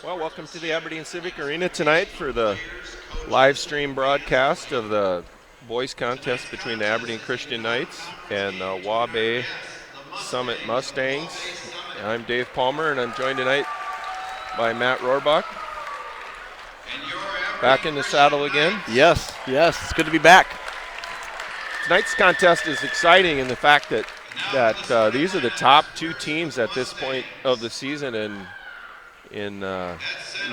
Well, welcome to the Aberdeen Civic Arena tonight for the live stream broadcast of the boys contest between the Aberdeen Christian Knights and the Waybay Summit Mustangs. I'm Dave Palmer, and I'm joined tonight by Matt Rohrbach. Back in the saddle again. Yes, it's good to be back. Tonight's contest is exciting in the fact that these are the top two teams at this point of the season in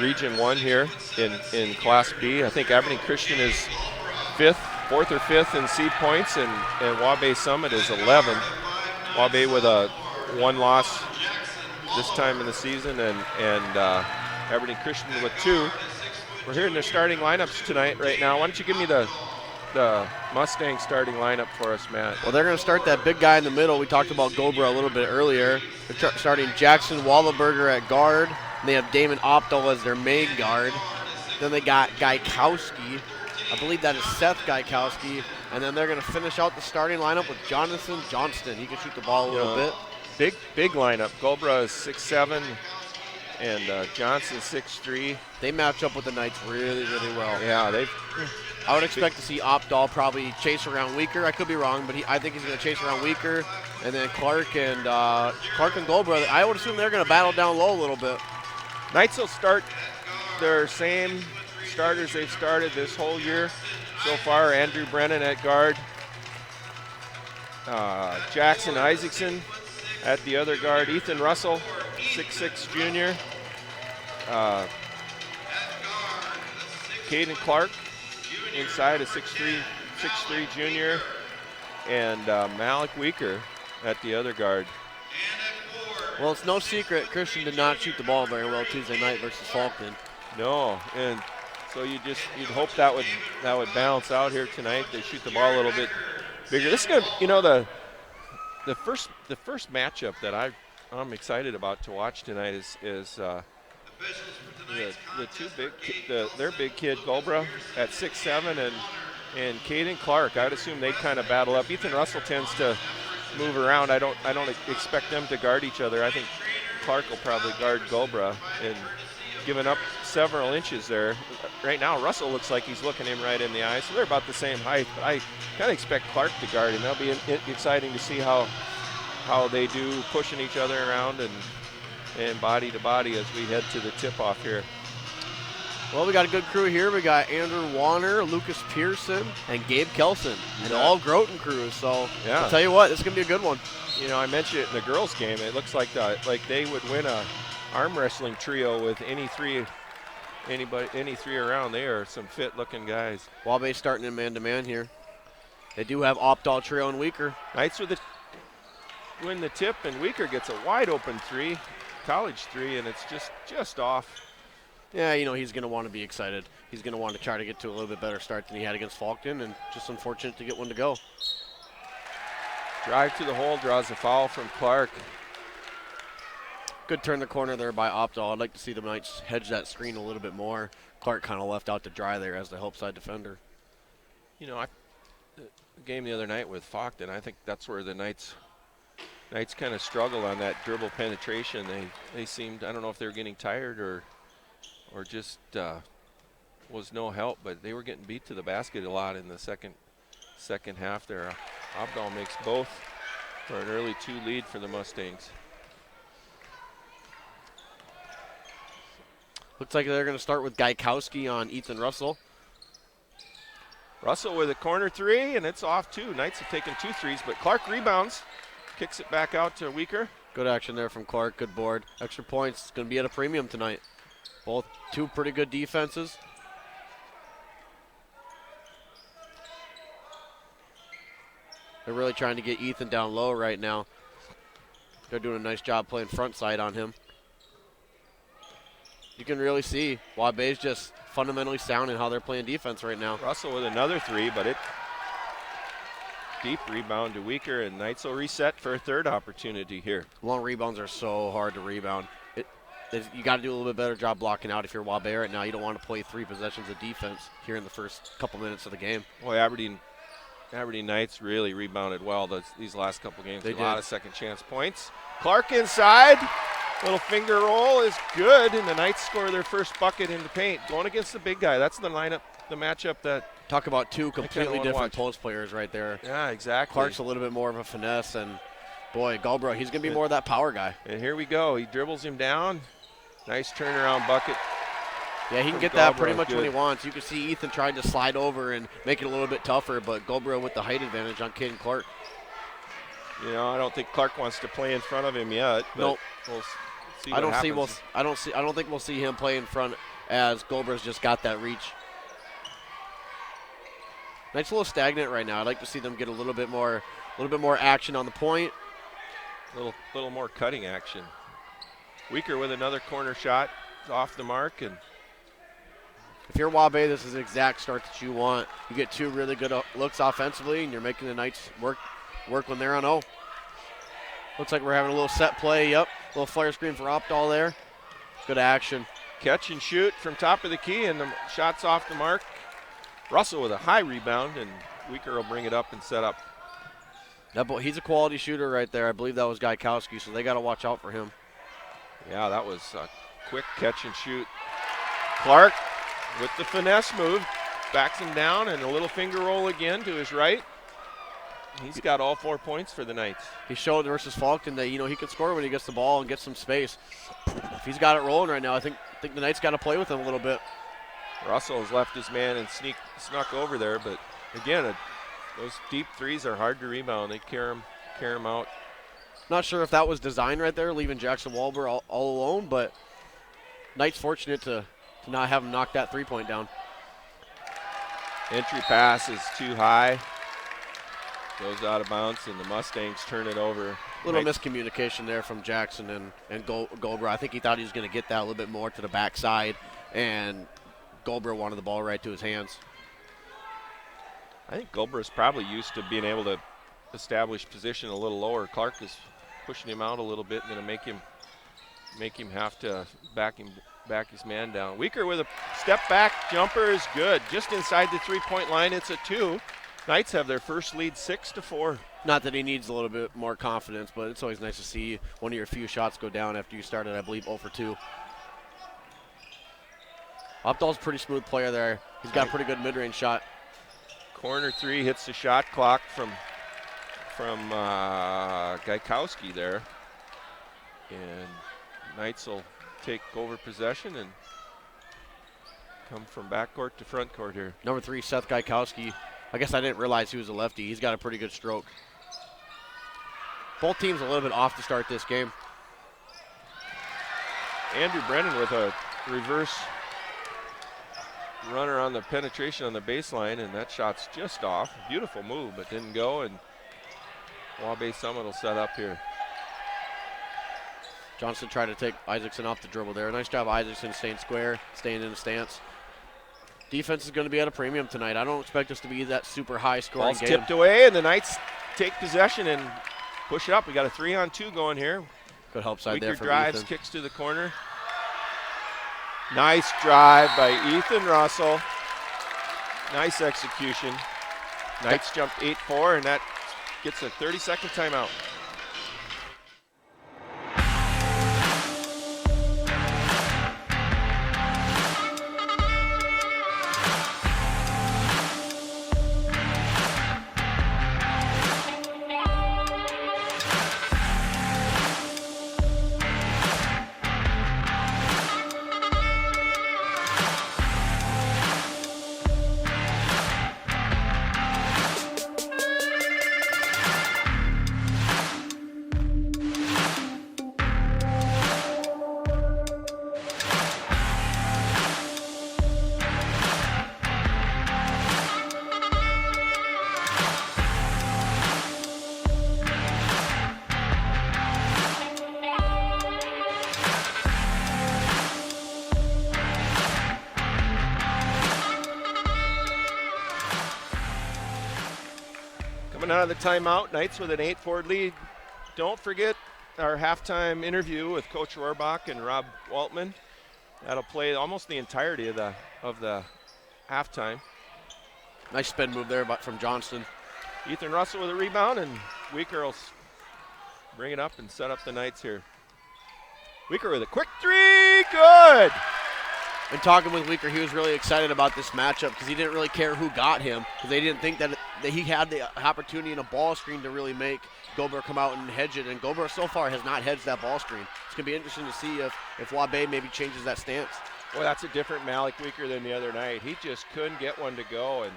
Region 1 here in Class B. I think Aberdeen Christian is fourth or fifth in seed points, and Waybay Summit is 11. Waybay with a one loss this time in the season, and Aberdeen Christian with 2. We're here in the starting lineups tonight right now. Why don't you give me the Mustang starting lineup for us, Matt? Well, they're going to start that big guy in the middle. We talked about Gobra a little bit earlier. They're starting Jackson Wallenberger at guard. They have Damon Opto as their main guard. Then they got Gaikowski. I believe that is Seth Gaikowski. And then they're going to finish out the starting lineup with Jonathan Johnston. He can shoot the ball a little bit. Big lineup. Gobra is 6'7", and Johnson 6'3". They match up with the Knights really, really well. Yeah, I would expect to see Opdahl probably chase around Weaker. I could be wrong, but I think he's going to chase around Weaker. And then Clark and Gobra, I would assume they're going to battle down low a little bit. Knights will start their same starters they've started this whole year so far. Andrew Brennan at guard. Jackson Isaacson at the other guard. Ethan Russell, 6'6" junior. Caden Clark inside, a 6'3" junior. And Malik Weaker at the other guard. Well, it's no secret Christian did not shoot the ball very well Tuesday night versus Falkland. No, and so you'd hope that would balance out here tonight. They shoot the ball a little bit bigger. This is gonna, the first matchup that I'm excited about to watch tonight is the two their big kid Gobra at 6'7" and Caden Clark. I'd assume they kind of battle up. Ethan Russell tends to move around. I don't expect them to guard each other. I think Clark will probably guard Gobra, and giving up several inches there. Right now, Russell looks like he's looking him right in the eye, so they're about the same height. But I kind of expect Clark to guard him. That'll be exciting to see how they do pushing each other around and body to body as we head to the tip-off here. Well, we got a good crew here. We got Andrew Warner, Lucas Pearson, and Gabe Kelson, and all Groton crews. So I'll tell you what, this is going to be a good one. I mentioned it in the girls' game. It looks like they would win a arm wrestling trio with any three around. They are some fit-looking guys. Waybay starting in man-to-man here. They do have Opdahl, Trio, and Weaker. Knights win the tip, and Weaker gets a wide-open three, college three, and it's just off. Yeah, he's going to want to be excited. He's going to want to try to get to a little bit better start than he had against Falkton, and just unfortunate to get one to go. Drive to the hole, draws a foul from Clark. Good turn the corner there by Opdahl. I'd like to see the Knights hedge that screen a little bit more. Clark kind of left out to dry there as the help side defender. The game the other night with Falkton, I think that's where the Knights kind of struggled on that dribble penetration. They seemed, I don't know if they were getting tired or just was no help, but they were getting beat to the basket a lot in the second half there. Opdahl makes both for an early 2 lead for the Mustangs. Looks like they're going to start with Gaikowski on Ethan Russell. Russell with a corner three, and it's off too. Knights have taken 2 threes, but Clark rebounds, kicks it back out to Weaker. Good action there from Clark, good board. Extra points, it's going to be at a premium tonight. Both two pretty good defenses. They're really trying to get Ethan down low right now. They're doing a nice job playing front side on him. You can really see Waybay's just fundamentally sound in how they're playing defense right now. Russell with another three, but it deep rebound to Weaker, and Knights will reset for a third opportunity here. Long rebounds are so hard to rebound. You got to do a little bit better job blocking out if you're Waybay right now. You don't want to play 3 possessions of defense here in the first couple minutes of the game. Boy, Aberdeen Knights really rebounded well these last couple games. They did. A lot of second chance points. Clark inside, Little finger roll is good, and the Knights score their first bucket in the paint. Going against the big guy. That's the lineup, the matchup that. Talk about two completely different watch. post players right there. Yeah, exactly. Clark's a little bit more of a finesse, and boy, Galbraith, he's going to be more of that power guy. And here we go. He dribbles him down. Nice turnaround bucket. Yeah, he can get that pretty much when he wants. You can see Ethan trying to slide over and make it a little bit tougher, but Galbraith with the height advantage on Caden Clark. You know, I don't think Clark wants to play in front of him yet. But nope. We'll see I don't think we'll see him play in front as Galbraith's just got that reach. Knights a little stagnant right now. I'd like to see them get a little bit more action on the point. A little more cutting action. Weaker with another corner shot. It's off the mark. And if you're Waybay, this is the exact start that you want. You get two really good looks offensively, and you're making the Knights work when they're on 0. Looks like we're having a little set play. Yep, a little flare screen for Opdahl there. Good action. Catch and shoot from top of the key, and the shot's off the mark. Russell with a high rebound, and Weaker will bring it up and set up. Yeah, but he's a quality shooter right there. I believe that was Gaikowski, so they got to watch out for him. Yeah, that was a quick catch and shoot. Clark with the finesse move, backs him down, and a little finger roll again to his right. He's got all 4 points for the Knights. He showed versus Falcon that, he can score when he gets the ball and gets some space. If he's got it rolling right now, I think the Knights got to play with him a little bit. Russell has left his man and snuck over there, but again, those deep threes are hard to rebound. They carry him out. Not sure if that was design right there, leaving Jackson Walber all alone, but Knights fortunate to not have him knock that 3-point down. Entry pass is too high. Goes out of bounds, and the Mustangs turn it over. A little miscommunication there from Jackson and Goldberg. I think he thought he was going to get that a little bit more to the backside, and Goldberg wanted the ball right to his hands. I think Goldberg is probably used to being able to establish position a little lower. Clark is pushing him out a little bit and going to make him have to back his man down. Weaker with a step back jumper is good. Just inside the 3-point line, it's a 2. Knights have their first lead 6-4. Not that he needs a little bit more confidence, but it's always nice to see one of your few shots go down after you started, I believe, 0 for 2. Opdahl's a pretty smooth player there. He's got a pretty good mid-range shot. Corner 3 hits the shot clock from Gaikowski there. And Knights will take over possession and come from backcourt to front court here. Number 3, Seth Gaikowski. I guess I didn't realize he was a lefty. He's got a pretty good stroke. Both teams a little bit off to start this game. Andrew Brennan with a reverse runner on the penetration on the baseline, and that shot's just off. Beautiful move, but didn't go, and Waybay Summit will set up here. Johnson tried to take Isaacson off the dribble there. Nice job, Isaacson, staying square, staying in the stance. Defense is going to be at a premium tonight. I don't expect us to be that super high scoring game. Ball's tipped away, and the Knights take possession and push it up. We got a 3-on-2 going here. Good help side Weaker there from drives, Ethan. kicks to the corner. Nice drive by Ethan Russell. Nice execution. Knights jumped 8-4, and that gets a 30-second timeout. Coming out of the timeout, Knights with an 8-4 lead. Don't forget our halftime interview with Coach Rohrbach and Rob Waltman. That'll play almost the entirety of the halftime. Nice spin move there from Johnston. Ethan Russell with a rebound, and Weaker will bring it up and set up the Knights here. Weaker with a quick three. Good. And talking with Weaker, he was really excited about this matchup because he didn't really care who got him because they didn't think that he had the opportunity in a ball screen to really make Gober come out and hedge it. And Gober so far has not hedged that ball screen. It's going to be interesting to see if Waybay maybe changes that stance. Well, that's a different Malik Weaker than the other night. He just couldn't get one to go and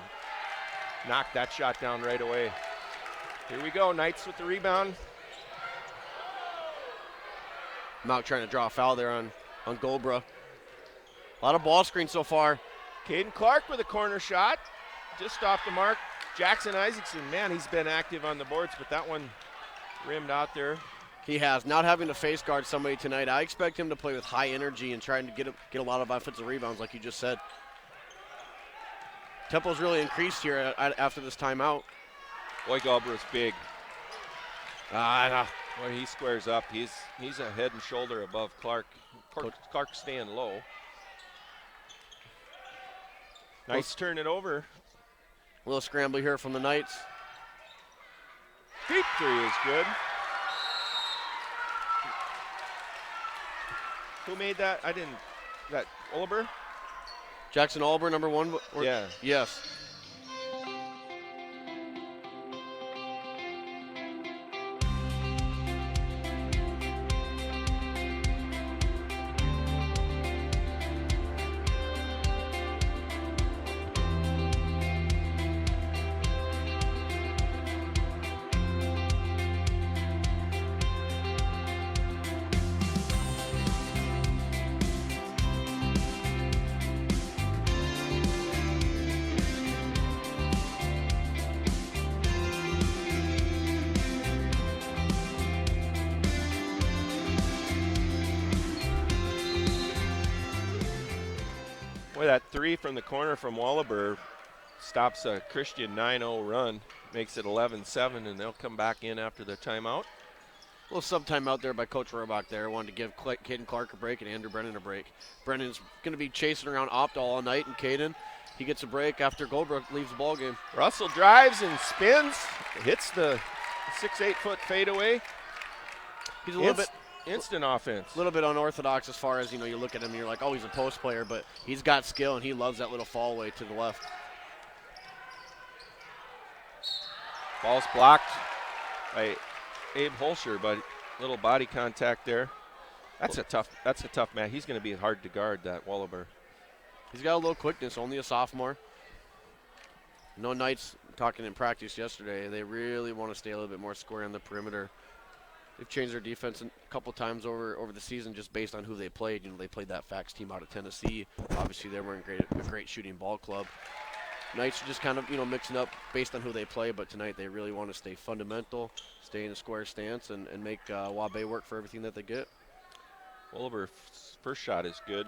knocked that shot down right away. Here we go, Knights with the rebound. Malik trying to draw a foul there on Goldborough. A lot of ball screen so far. Caden Clark with a corner shot. Just off the mark. Jackson Isaacson, man, he's been active on the boards, but that one rimmed out there. He has. Not having to face guard somebody tonight, I expect him to play with high energy and trying to get a lot of offensive rebounds like you just said. Tempo's really increased here after this timeout. Boy, Galbraith's big. When he squares up, he's a head and shoulder above Clark. Clark's staying low. Nice turn it over. A little scrambly here from the Knights. Deep three is good. Who made that? That Oliver? Jackson Oliver, number one? Yeah. Yes. Boy, that three from the corner from Wallaber stops a Christian 9-0 run, makes it 11-7, and they'll come back in after the timeout. A little sub-timeout there by Coach Rohrbach there. Wanted to give Caden Clark a break and Andrew Brennan a break. Brennan's going to be chasing around Opdahl all night, and Caden, he gets a break after Goldbrook leaves the ball game. Russell drives and spins, hits the 6-8-foot fadeaway. He's a little bit instant offense. A little bit unorthodox as far as, you look at him and you're like, oh, he's a post player, but he's got skill and he loves that little fall away to the left. Ball's blocked by Abe Holscher, but little body contact there. That's a tough man. He's going to be hard to guard, that Wallaber. He's got a little quickness, only a sophomore. No Knights, talking in practice yesterday, they really want to stay a little bit more square on the perimeter. They've changed their defense a couple times over the season just based on who they played. They played that Fax team out of Tennessee. Obviously, they weren't a great shooting ball club. Knights are just kind of, mixing up based on who they play, but tonight they really want to stay fundamental, stay in a square stance, and make Waybay work for everything that they get. Wallaber's first shot is good.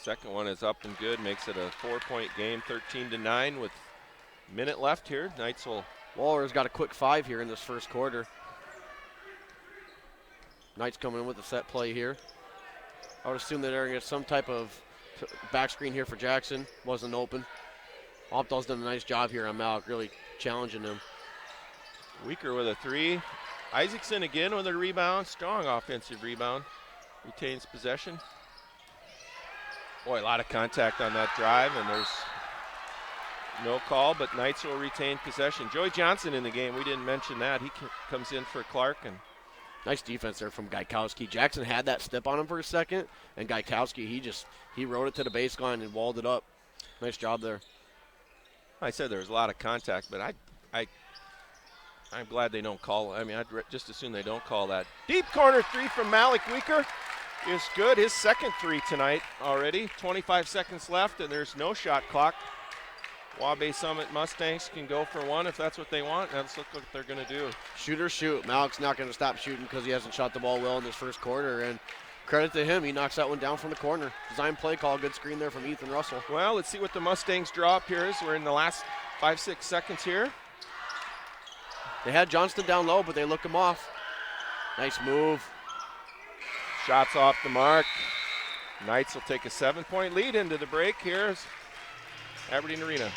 Second one is up and good, makes it a 4-point game, 13-9 with a minute left here. Knights will... Waller's got a quick 5 here in this first quarter. Knights coming in with a set play here. I would assume that they're going to get some type of back screen here for Jackson. Wasn't open. Opdahl's done a nice job here on Malik, really challenging him. Weaker with a three. Isaacson again with a rebound. Strong offensive rebound. Retains possession. Boy, a lot of contact on that drive, and there's no call, but Knights will retain possession. Joey Johnson in the game. We didn't mention that. He comes in for Clark. And nice defense there from Gaikowski. Jackson had that step on him for a second, and Gaikowski, he rode it to the baseline and walled it up. Nice job there. I said there was a lot of contact, but I'm glad they don't call. I mean, I'd just as soon they don't call that. Deep corner three from Malik Weaker is good. His second three tonight already. 25 seconds left, and there's no shot clock. Waybay Summit Mustangs can go for one if that's what they want. That's what they're going to do. Shoot or shoot. Malik's not going to stop shooting because he hasn't shot the ball well in this first quarter. And credit to him, he knocks that one down from the corner. Design play call, good screen there from Ethan Russell. Well, let's see what the Mustangs draw up here. We're in the last 5-6 seconds here. They had Johnston down low, but they look him off. Nice move. Shots off the mark. Knights will take a 7-point lead into the break here. Aberdeen Arena.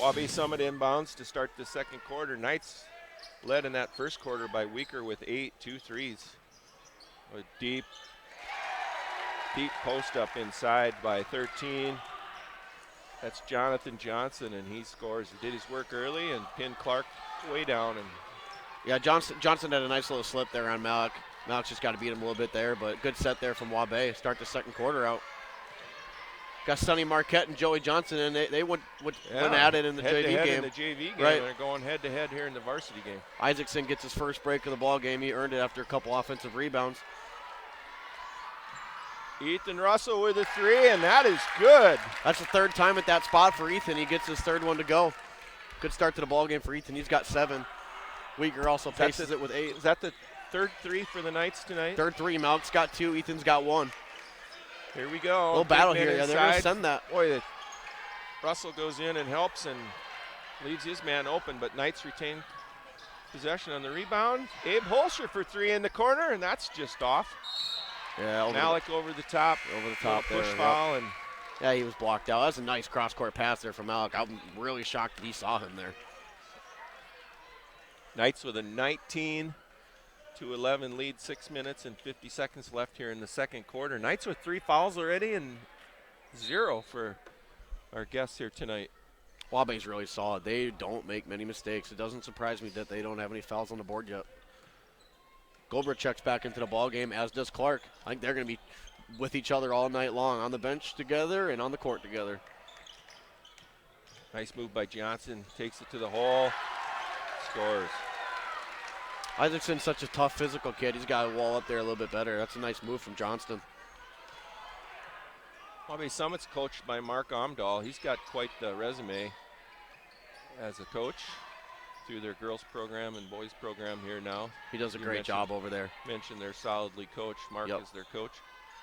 Waubee Summit inbounds to start the second quarter. Knights led in that first quarter by Weaker with 2 threes. A deep post up inside by 13. That's Jonathan Johnson, and he scores. He did his work early and pinned Clark way down. And yeah, Johnson had a nice little slip there on Malik. Malik's just got to beat him a little bit there, but good set there from Waubee. Start the second quarter out. Got Sonny Marquette and Joey Johnson, and they went at it in the JV game. In the JV game, right. They're going head-to-head here in the varsity game. Isaacson gets his first break of the ball game. He earned it after a couple offensive rebounds. Ethan Russell with a 3, and that is good. That's the third time at that spot for Ethan. He gets his third one to go. Good start to the ball game for Ethan. He's got 7. Weaker also paces it with 8. Is that the third 3 for the Knights tonight? Third 3. Malik's got 2. Ethan's got 1. Here we go. A little battle here. Inside. Yeah, they're going to send that. Boy, Russell goes in and helps and leaves his man open, but Knights retain possession on the rebound. Abe Holscher for 3 in the corner, and that's just off. Yeah, Malik over the top. Over the top there. Push foul. And yeah, he was blocked out. That's a nice cross-court pass there from Malik. I'm really shocked that he saw him there. Knights with a 19-11 lead, 6 minutes and 50 seconds left here in the second quarter. Knights with 3 fouls already and 0 for our guests here tonight. Waubee's really solid. They don't make many mistakes. It doesn't surprise me that they don't have any fouls on the board yet. Gobra checks back into the ball game, as does Clark. I think they're going to be with each other all night long, on the bench together and on the court together. Nice move by Johnson. Takes it to the hole. Scores. Isaacson's such a tough physical kid. He's got to wall up there a little bit better. That's a nice move from Johnston. Waubee Summit's coached by Mark Omdahl. He's got quite the resume as a coach through their girls program and boys program here now. He does a great job over there. Mentioned they're solidly coached. Mark is their coach.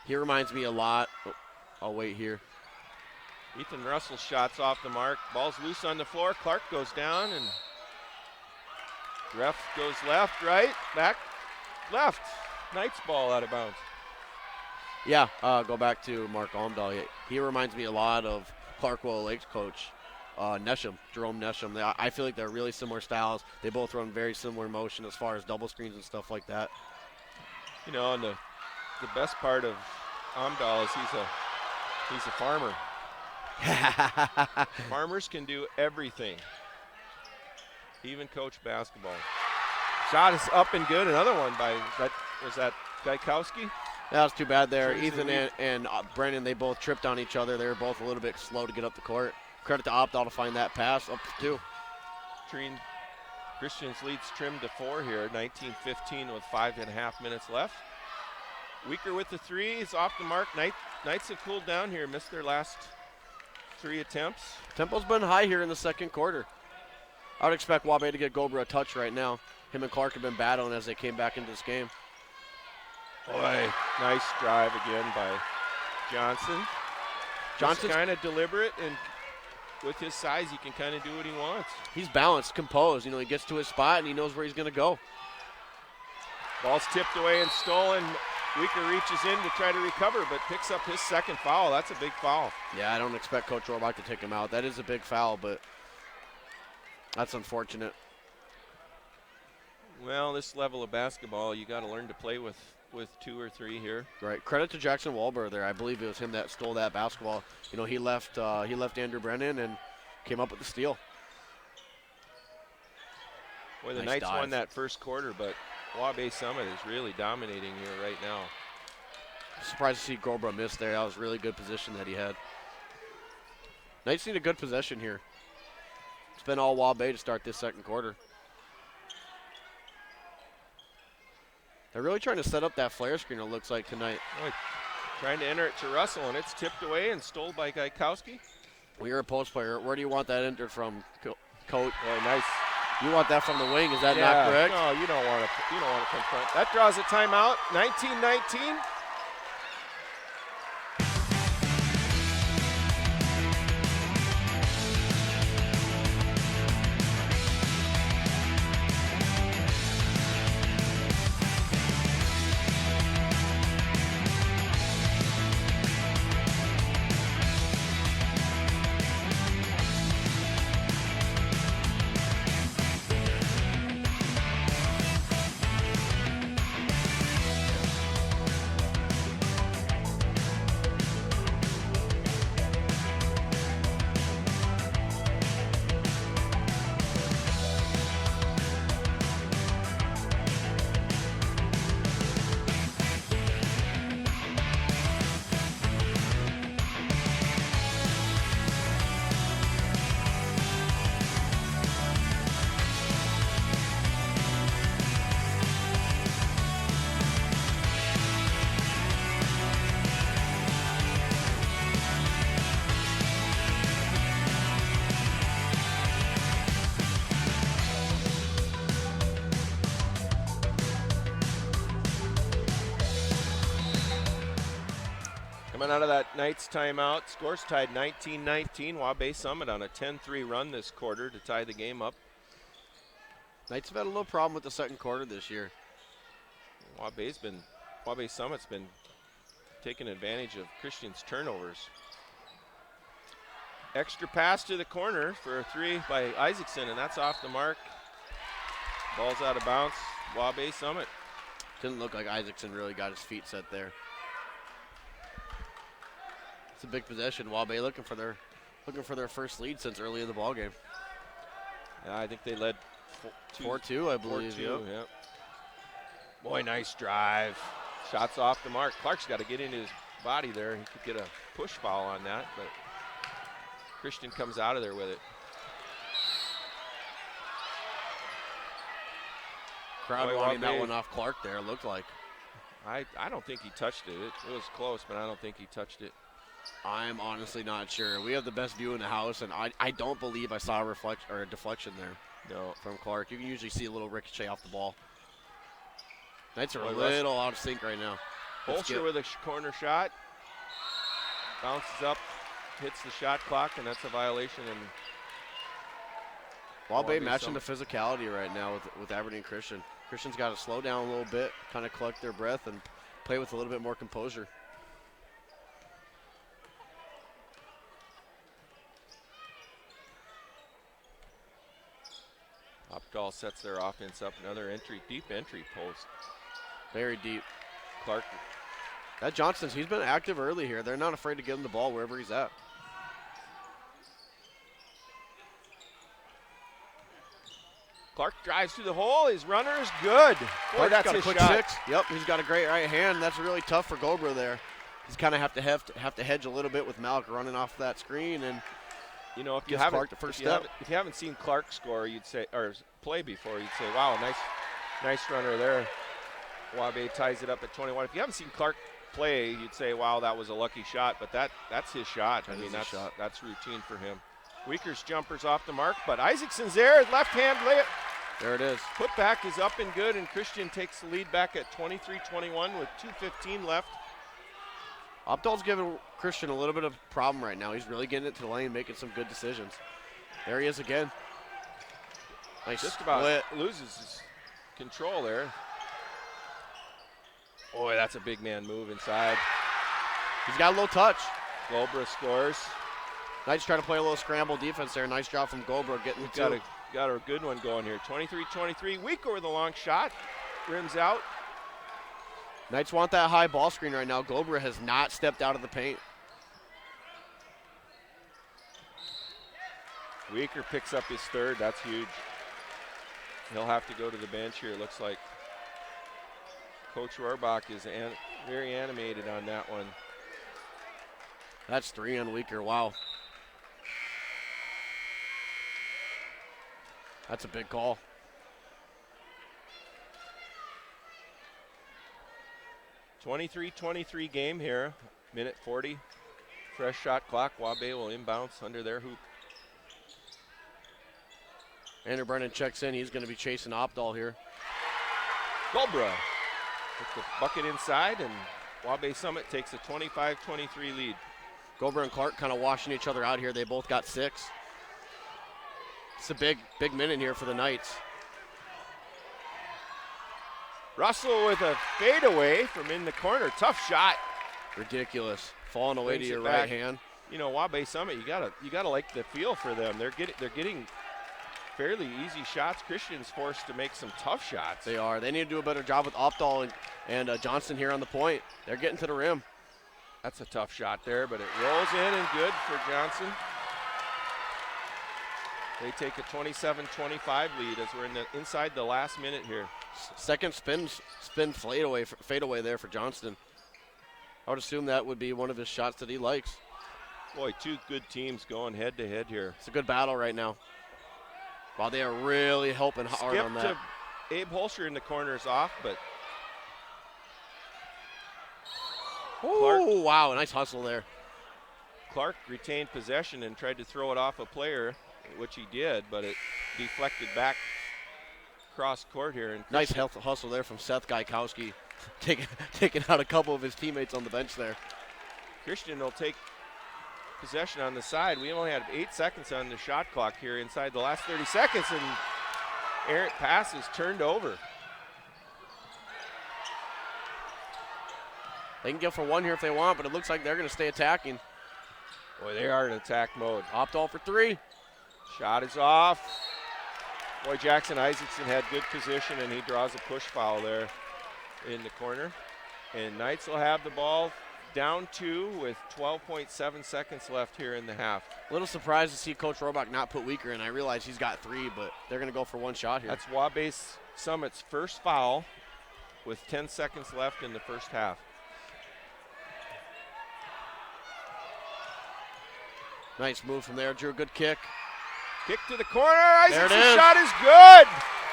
He reminds me a lot. Oh, I'll wait here. Ethan Russell's shot's off the mark. Ball's loose on the floor. Clark goes down and ref goes left, right, back, left. Knights ball out of bounds. Yeah, go back to Mark Omdahl. He reminds me a lot of Clarkwell Lake's coach, Jerome Nesham. I feel like they're really similar styles. They both run very similar motion as far as double screens and stuff like that. You know, and the best part of Omdahl is he's a farmer. Farmers can do everything, even coach basketball. Shot is up and good. Another one by was that Gaikowski? That was too bad there. Ethan and Brennan, they both tripped on each other. They were both a little bit slow to get up the court. Credit to Opdahl to find that pass up to 2. Christians leads Trim to 4 here, 19-15 with 5.5 minutes left. Weaker with the 3 is off the mark. Knights have cooled down here, missed their last 3 attempts. Tempo's been high here in the second quarter. I would expect Waubee to get Gobra a touch right now. Him and Clark have been battling as they came back into this game. Boy, nice drive again by Johnson. Johnson's kind of deliberate, and with his size, he can kind of do what he wants. He's balanced, composed. You know, he gets to his spot, and he knows where he's going to go. Ball's tipped away and stolen. Weaker reaches in to try to recover, but picks up his second foul. That's a big foul. Yeah, I don't expect Coach Rohrbach to take him out. That is a big foul, but that's unfortunate. Well, this level of basketball, you got to learn to play with 2 or 3 here. Right. Credit to Jackson Wahlberg there. I believe it was him that stole that basketball. You know, he left Andrew Brennan and came up with the steal. Boy, the Nice Knights dive. won that first quarter, but Waybay Summit is really dominating here right now. Surprised to see Gobra miss there. That was a really good position that he had. Knights need a good possession here. It's been all Waybay to start this second quarter. They're really trying to set up that flare screen, it looks like, tonight. Boy, trying to enter it to Russell, and it's tipped away and stole by Gaikowski. Well, you're a post player. Where do you want that entered from, Coach? Boy, nice. You want that from the wing. Is that not correct? No, you don't want to confront. That draws a timeout. 19-19. Coming out of that Knights timeout, scores tied 19-19. Waybay Summit on a 10-3 run this quarter to tie the game up. Knights have had a little problem with the second quarter this year. Waybay Summit's been taking advantage of Christian's turnovers. Extra pass to the corner for a 3 by Isaacson, and that's off the mark. Ball's out of bounds. Waybay Summit. Didn't look like Isaacson really got his feet set there. It's a big possession. Waybay looking for their first lead since early in the ball game. Yeah, I think they led 4-2, I believe. 4-2, yep. Boy, nice drive. Shots off the mark. Clark's got to get into his body there. He could get a push foul on that, but Christian comes out of there with it. Crowd wanting that one off Clark there, it looked like. I don't think he touched it. It was close, but I don't think he touched it. I'm honestly not sure. We have the best view in the house, and I don't believe I saw a deflection there. No. From Clark. You can usually see a little ricochet off the ball. Knights are a little out of sync right now. Holster with a corner shot. Bounces up, hits the shot clock, and that's a violation. And Waybay matching the physicality right now with Aberdeen Christian. Christian's got to slow down a little bit, kind of collect their breath, and play with a little bit more composure. Opdahl sets their offense up. Another deep entry post. Very deep. Clark. That Johnston's, he's been active early here. They're not afraid to give him the ball wherever he's at. Clark drives through the hole. His runner is good. Boy, that's got his a quick shot. 6. Yep, he's got a great right hand. That's really tough for Gobra there. He's kind of have to hedge a little bit with Malik running off that screen, and you know, if you gives Clark the first step. If you haven't seen Clark score, you'd say, or play before, you'd say, wow, nice runner there. Waybay ties it up at 21. If you haven't seen Clark play, you'd say, wow, that was a lucky shot, but that's his shot. That's routine for him. Weaker's jumper's off the mark, but Isaacson's there. Left hand layup. There it is. Putback is up and good, and Christian takes the lead back at 23-21 with 2:15 left. Opdahl's giving Christian a little bit of a problem right now. He's really getting it to the lane, making some good decisions. There he is again. Nice Just about loses his control there. Boy, that's a big man move inside. He's got a little touch. Gobra scores. Knights try to play a little scramble defense there. Nice job from Gobra getting the got a good one going here. 23-23. Weaker with a long shot. Rims out. Knights want that high ball screen right now. Gobra has not stepped out of the paint. Weaker picks up his third. That's huge. He'll have to go to the bench here, it looks like. Coach Rohrbach is very animated on that one. That's 3 on Weaker. Wow. That's a big call. (23-23) game here. Minute 40. Fresh shot clock. Waybay will inbounce under their hoop. Andrew Brennan checks in. He's going to be chasing Opdahl here. Gobra puts the bucket inside, and Waybay Summit takes a 25-23 lead. Gobra and Clark kind of washing each other out here. They both got 6. It's a big minute here for the Knights. Russell with a fadeaway from in the corner. Tough shot. Ridiculous. Falling away Brings to your it back. right hand. You know, Waybay Summit, you gotta like the feel for them. They're getting fairly easy shots. Christian's forced to make some tough shots. They are. They need to do a better job with Opdahl and Johnston here on the point. They're getting to the rim. That's a tough shot there, but it rolls in and good for Johnson. They take a 27-25 lead as we're inside the last minute here. Second spin fadeaway there for Johnston. I would assume that would be one of his shots that he likes. Boy, two good teams going head to head here. It's a good battle right now. Wow, they are really helping hard on that. Skip to Abe Holscher in the corners off, but oh, wow, nice hustle there. Clark retained possession and tried to throw it off a player, which he did, but it deflected back cross court here. And nice hustle there from Seth Gaikowski, taking out a couple of his teammates on the bench there. Christian will take possession on the side. We only had 8 seconds on the shot clock here inside the last 30 seconds, and errant pass is turned over. They can go for one here if they want, but it looks like they're going to stay attacking. Boy, they are in attack mode. Opdahl for 3. Shot is off. Boy, Jackson Isaacson had good position, and he draws a push foul there in the corner. And Knights will have the ball down 2 with 12.7 seconds left here in the half. A little surprised to see Coach Rohrbach not put Weaker in. I realize he's got 3, but they're going to go for one shot here. That's Waybay Summit's first foul with 10 seconds left in the first half. Nice move from there. Drew a good kick. Kick to the corner. Isaacson's There it is. shot is good.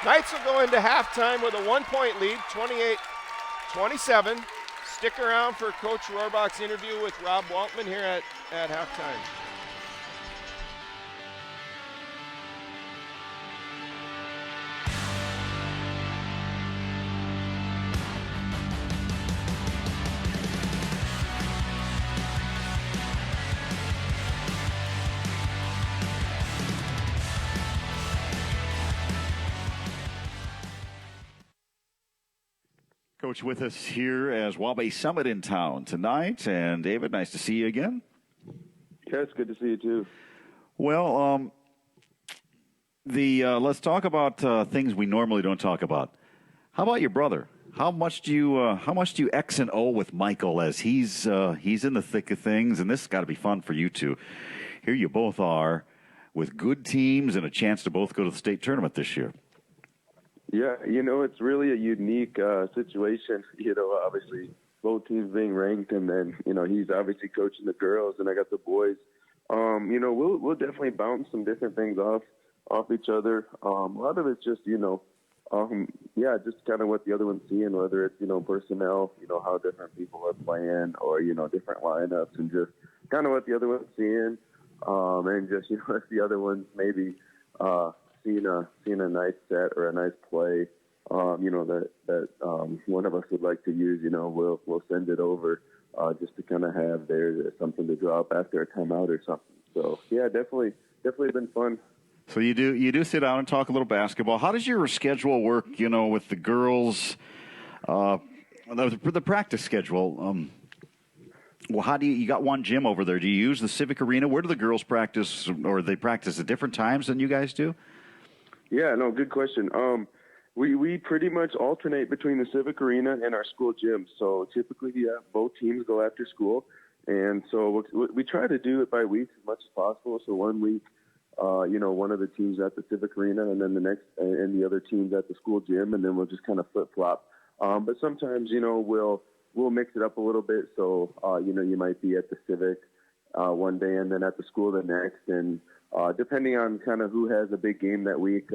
Knights will go into halftime with a 1-point lead, 28-27. Stick around for Coach Rohrbach's interview with Rob Waltman here at halftime. Coach with us here as Waybay Summit in town tonight. And David, nice to see you again. Yeah, it's good to see you too. Well, let's talk about things we normally don't talk about. How about your brother? How much do you X and O with Michael as he's in the thick of things? And this has got to be fun for you two. Here you both are with good teams and a chance to both go to the state tournament this year. Yeah, it's really a unique situation. Obviously both teams being ranked, and then he's obviously coaching the girls, and I got the boys. We'll definitely bounce some different things off each other. A lot of it's just just kind of what the other one's seeing, whether it's personnel, how different people are playing, or different lineups, and just kind of what the other one's seeing, and just if the other one's maybe seeing a nice set or a nice play, that one of us would like to use, we'll send it over just to kind of have there something to drop after a timeout or something. So yeah, definitely been fun. So you do sit down and talk a little basketball. How does your schedule work? With the girls The practice schedule. Well, how do you got one gym over there? Do you use the Civic Arena? Where do the girls practice, or they practice at different times than you guys do? Yeah, no, good question. We pretty much alternate between the Civic Arena and our school gym. So typically, yeah, both teams go after school, and so we try to do it by weeks as much as possible. So 1 week, one of the teams at the Civic Arena, and then the next, and the other teams at the school gym, and then we'll just kind of flip flop. But sometimes, we'll mix it up a little bit. So you might be at the Civic one day, and then at the school the next, and depending on kind of who has a big game that week.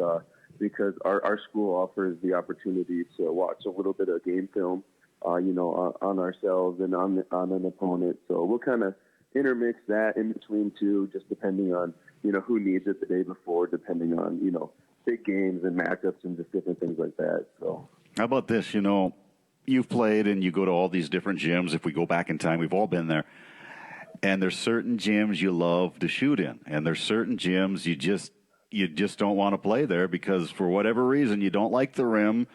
Because our school offers the opportunity to watch a little bit of game film, on ourselves and on an opponent. So we'll kind of intermix that in between two, just depending on, who needs it the day before, depending on, big games and matchups and just different things like that. So how about this? You've played and you go to all these different gyms. If we go back in time, we've all been there. And there's certain gyms you love to shoot in, and there's certain gyms you just don't want to play there because for whatever reason you don't like the rim.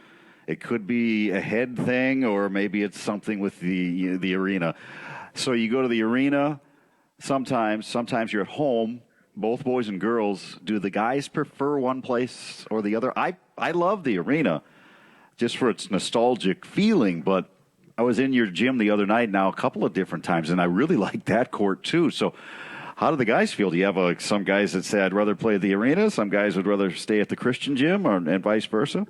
It could be a head thing, or maybe it's something with the arena. So you go to the arena. Sometimes you're at home. Both boys and girls. Do the guys prefer one place or the other? I love the arena just for its nostalgic feeling, but I was in your gym the other night now a couple of different times, and I really like that court too. So how do the guys feel? Do you have some guys that say, I'd rather play at the arena, some guys would rather stay at the Christian gym, and vice versa?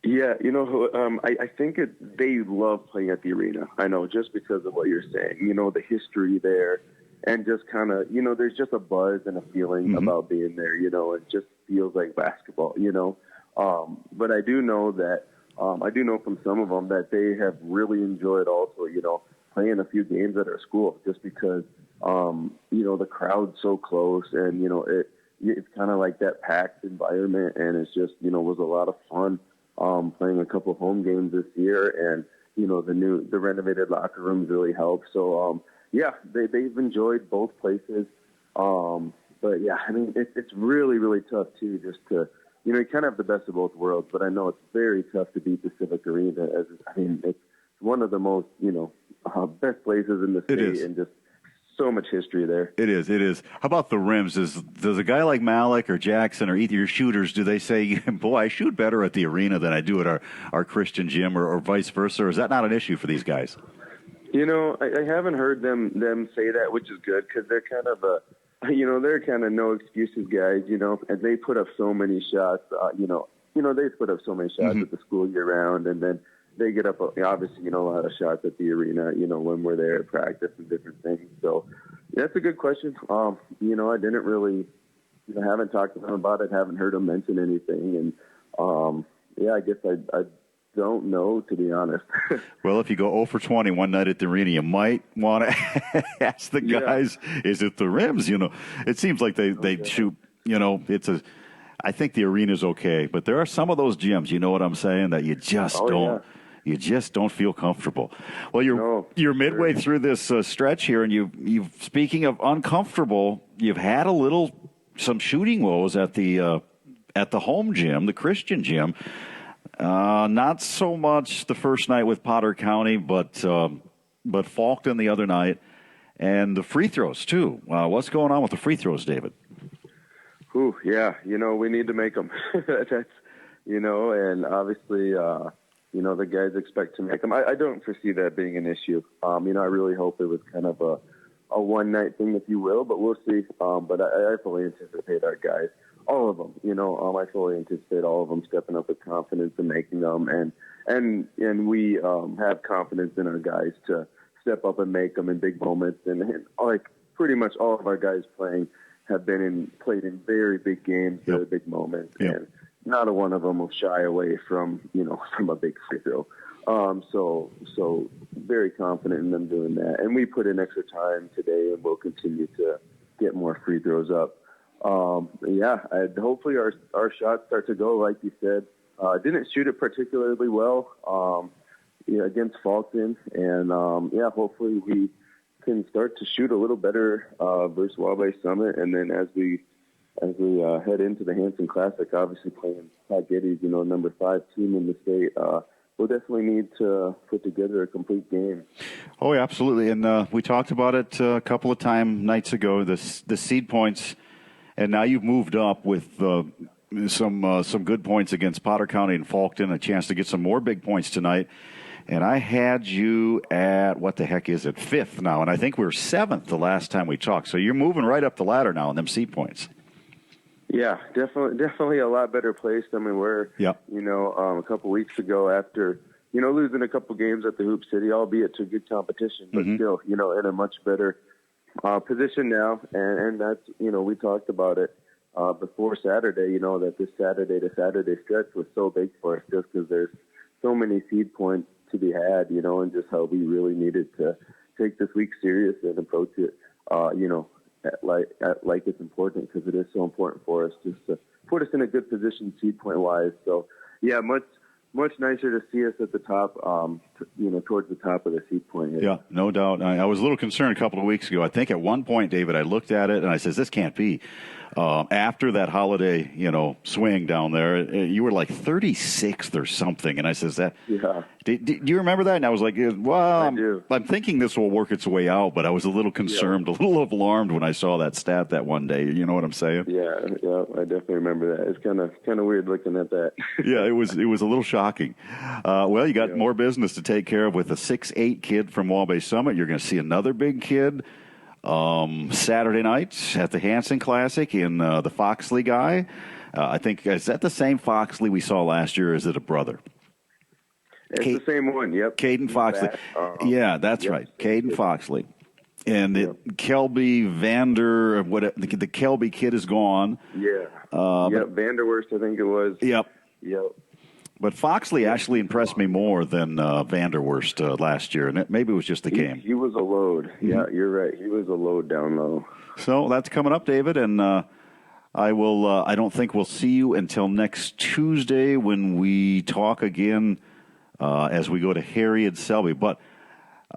Yeah, I think they love playing at the arena. I know, just because of what you're saying, the history there, and just kind of, there's just a buzz and a feeling about being there, it just feels like basketball, But I do know that, I do know from some of them that they have really enjoyed also, playing a few games at our school, just because, the crowd's so close, and, it's kind of like that packed environment, and it's just, was a lot of fun playing a couple home games this year, and, the renovated locker rooms really helped. So, they've enjoyed both places. But yeah, I mean, it's really, really tough too, just to, you kind of have the best of both worlds, but I know it's very tough to beat the Civic Arena. It's one of the most, best places in the state, and just so much history there. It is. How about the rims? Does a guy like Malik or Jackson or either your shooters, do they say, boy, I shoot better at the arena than I do at our Christian gym, or vice versa? Or is that not an issue for these guys? I haven't heard them say that, which is good, because they're kind of they're kind of no excuses guys, and they put up so many shots, they put up so many shots at the school year round, and then they get up, obviously, a lot of shots at the arena, when we're there at practice and different things. So that's a good question. I didn't really, haven't talked to them about it, haven't heard them mention anything. And, I guess I don't know, to be honest. Well, if you go 0 for 20 one night at the arena, you might want to ask the guys, is it the rims? It seems like they shoot, I think the arena's okay, but there are some of those gyms, you know what I'm saying, that you just you just don't feel comfortable. Well, you're midway through this stretch here, and you speaking of uncomfortable, you've had some shooting woes at the home gym, the Christian gym. Not so much the first night with Potter County, but Faulkton the other night, and the free throws too. What's going on with the free throws, David? Ooh, yeah, we need to make them. That's, and obviously, the guys expect to make them. I don't foresee that being an issue. I really hope it was kind of a one-night thing, if you will, but we'll see. But I fully anticipate our guys, all of them, I fully anticipate all of them stepping up with confidence and making them. And we have confidence in our guys to step up and make them in big moments. And like pretty much all of our guys have played in very big games, very big moments. Yep. And not a one of them will shy away from a big free throw. So very confident in them doing that. And we put in extra time today, and we'll continue to get more free throws up. Hopefully our shots start to go, like you said. Didn't shoot it particularly well against Faulkton. And, hopefully we can start to shoot a little better versus Waybay Summit. And then as we head into the Hanson Classic, obviously playing Pat Geddes, number 5 team in the state, we'll definitely need to put together a complete game. Oh, yeah, absolutely. And we talked about it a couple of nights ago, the seed points, and now you've moved up with some good points against Potter County and Faulkton, a chance to get some more big points tonight. And I had you at, what the heck is it, 5th now, and I think we were 7th the last time we talked. So you're moving right up the ladder now in them seed points. Yeah, definitely a lot better place than we were. Yep. A couple weeks ago after losing a couple games at the Hoop City, albeit to good competition, but still in a much better position now. And that's we talked about it before Saturday. That this Saturday to Saturday stretch was so big for us just because there's so many seed points to be had. And just how we really needed to take this week serious and approach it. Like it's important, because it is so important for us just to put us in a good position seed point wise. So yeah, much nicer to see us at the top, towards the top of the seed point here. Yeah, no doubt. I was a little concerned a couple of weeks ago. I think at one point, David, I looked at it and I says, this can't be. After that holiday, swing down there, you were like 36th or something. And I says, that. Yeah. Do you remember that? And I was like, well, I do. I'm thinking this will work its way out, but I was a little concerned, a little alarmed when I saw that stat that one day. You know what I'm saying? Yeah, I definitely remember that. It's kind of weird looking at that. Yeah, it was a little shocking. Well, you got more business to take care of with a 6'8" kid from Waybay Summit. You're going to see another big kid Saturday night at the Hanson Classic in the Foxley guy. I think, is that the same Foxley we saw last year, or is it a brother? It's the same one, yep. Caden Foxley. Yeah, that's right. Caden Foxley. And Kelby Vander, the Kelby kid is gone. Yeah. Vanderwurst, I think it was. Yep. Yep. But Foxley actually impressed me more than Vanderwurst last year, and maybe it was just the game. He was a load. Yeah, you're right. He was a load down low. So that's coming up, David, and I don't think we'll see you until next Tuesday when we talk again as we go to Harry and Selby. But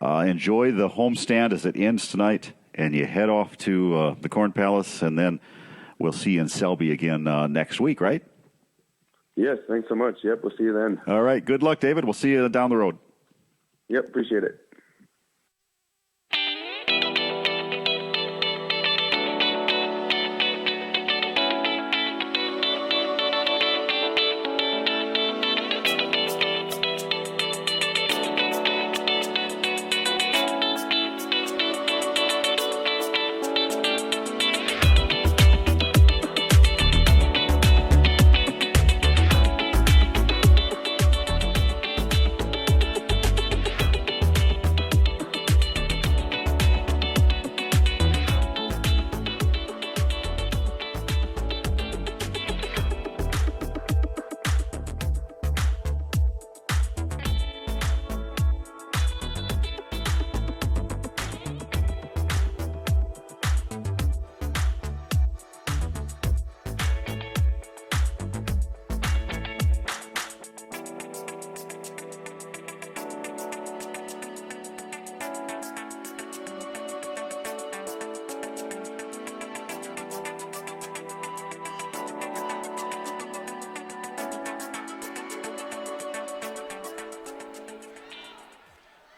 enjoy the homestand as it ends tonight, and you head off to the Corn Palace, and then we'll see you in Selby again next week, right? Yes, thanks so much. Yep, we'll see you then. All right, good luck, David. We'll see you down the road. Yep, appreciate it.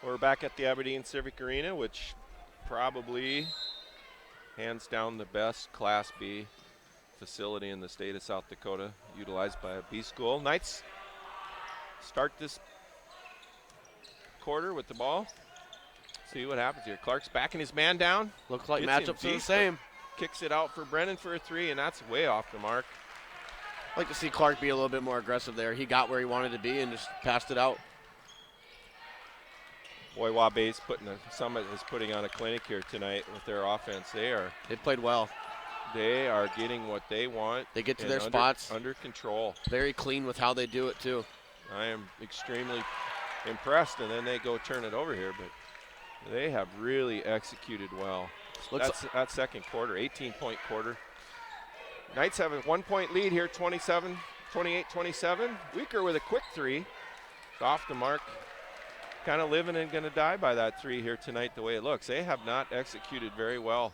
We're back at the Aberdeen Civic Arena, which probably hands down the best Class B facility in the state of South Dakota, utilized by a B school. Knights start this quarter with the ball. See what happens here. Clark's backing his man down. Looks like matchups are the same. Kicks it out for Brennan for a three, and that's way off the mark. I'd like to see Clark be a little bit more aggressive there. He got where he wanted to be and just passed it out. Boy, Waybay's Summit is putting on a clinic here tonight with their offense. They played well. They are getting what they want. They get to their spots. Under control. Very clean with how they do it, too. I am extremely impressed, and then they go turn it over here, but they have really executed well. That second quarter, 18-point quarter. Knights have a 1-point lead here, 28-27. Weaker with a quick three. It's off the mark. Kind of living and going to die by that three here tonight the way it looks. They have not executed very well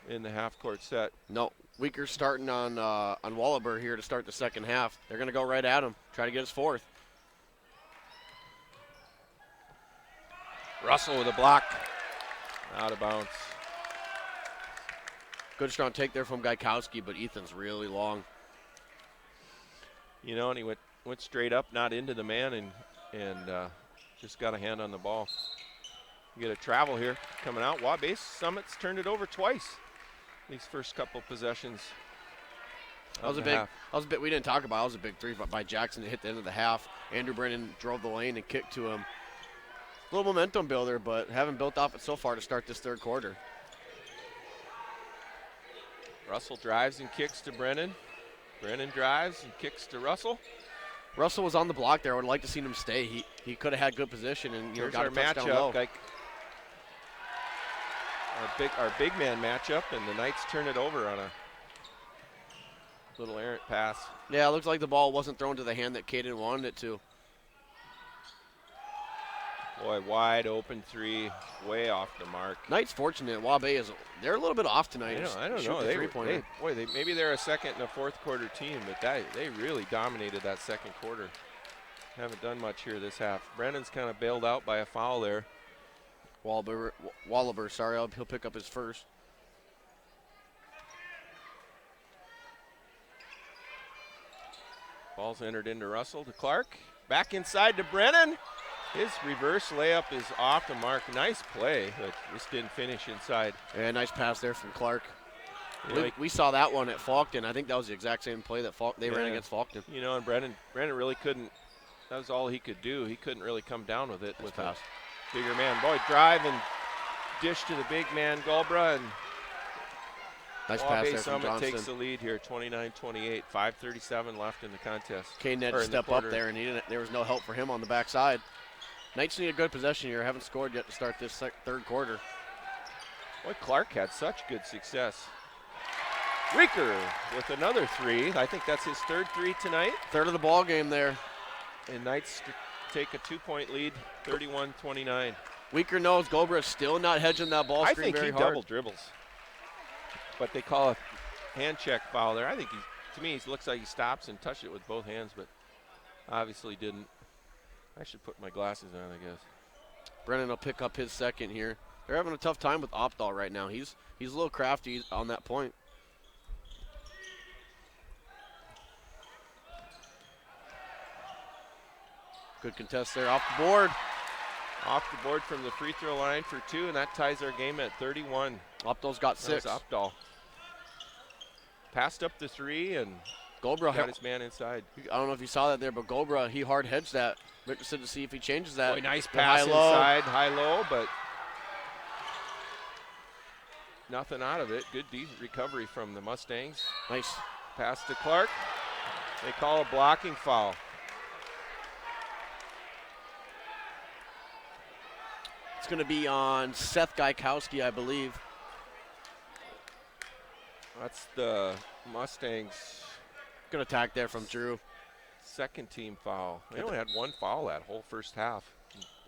in the half-court set. No, Weaker starting on Wallaber here to start the second half. They're going to go right at him, try to get his fourth. Russell with a block. Out of bounds. Good strong take there from Gaikowski, but Ethan's really long. You know, and he went straight up, not into the man, and just got a hand on the ball. You get a travel here coming out. Waybay Summit's turned it over twice these first couple possessions. That was a big. We didn't talk about. It was a big three by Jackson to hit the end of the half. Andrew Brennan drove the lane and kicked to him. A little momentum builder, but haven't built off it so far to start this third quarter. Russell drives and kicks to Brennan. Brennan drives and kicks to Russell. Russell was on the block there. I would like to see him stay. He could have had good position and Here's got our a touchdown matchup. low. Like our big man matchup, and the Knights turn it over on a little errant pass. Yeah, it looks like the ball wasn't thrown to the hand that Caden wanted it to. Boy, wide open three, way off the mark. Knights fortunate. Waybay they're a little bit off tonight. I don't know. Maybe they're a second and a fourth quarter team, but they really dominated that second quarter. Haven't done much here this half. Brennan's kind of bailed out by a foul there. Wallaber, sorry, he'll pick up his first. Ball's entered into Russell to Clark. Back inside to Brennan. His reverse layup is off the mark. Nice play, but just didn't finish inside. Yeah, nice pass there from Clark. You know, We saw that one at Faulkton. I think that was the exact same play that they ran against Faulkton. You know, and Brennan really couldn't. That was all he could do. He couldn't really come down with it with a bigger man. Boy, drive and dish to the big man, Golbra, and nice pass there from Summit Johnson. takes the lead here, 29-28, 5:37 left in the contest. Kane had to step up there, and there was no help for him on the backside. Knights need a good possession here. Haven't scored yet to start this third quarter. Boy, Clark had such good success. Weaker with another three. I think that's his third three tonight. Third of the ball game there. And Knights take a 2-point lead, 31-29. Weaker knows Golbra is still not hedging that ball screen very hard. I think he double dribbles. But they call a hand check foul there. I think to me, it looks like he stops and touched it with both hands, but obviously didn't. I should put my glasses on, I guess. Brennan will pick up his second here. They're having a tough time with Opdahl right now. He's a little crafty on that point. Good contest there off the board. Off the board from the free throw line for two, and that ties our game at 31. Opdahl's got 6. Opdahl passed up the three and Golbra got his man inside. I don't know if you saw that there, but Golbra, he hard hedged that. Richardson to see if he changes that. Boy, nice pass inside, high-low, but nothing out of it. Good recovery from the Mustangs. Nice. Pass to Clark. They call a blocking foul. It's going to be on Seth Gaikowski, I believe. That's the Mustangs' Good attack there from Drew. second team foul. They only had one foul that whole first half.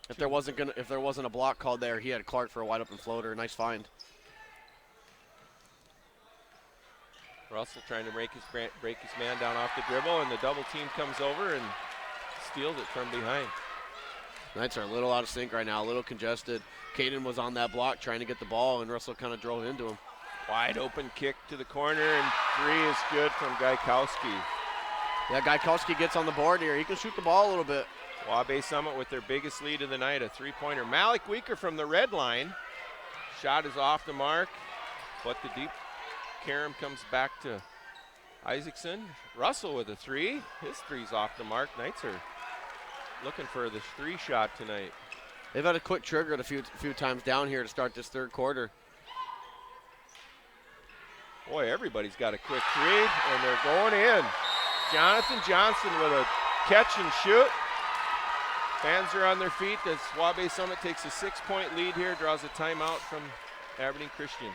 If there wasn't a block called there, he had Clark for a wide open floater. Nice find. Russell trying to break his man down off the dribble, and the double team comes over and steals it from behind. Knights are a little out of sync right now, a little congested. Caden was on that block trying to get the ball, and Russell kind of drove into him. Wide open kick to the corner, and three is good from Gaikowski. Yeah, Gaikowski gets on the board here. He can shoot the ball a little bit. Waybay Summit with their biggest lead of the night, a three-pointer. Malik Weaker from the red line. Shot is off the mark, but the deep carom comes back to Isaacson. Russell with a three. His three's off the mark. Knights are looking for the three shot tonight. They've had a quick trigger a few times down here to start this third quarter. Boy, everybody's got a quick three, and they're going in. Jonathan Johnson with a catch and shoot. Fans are on their feet as Waybay Summit takes a 6-point lead here, draws a timeout from Aberdeen Christian.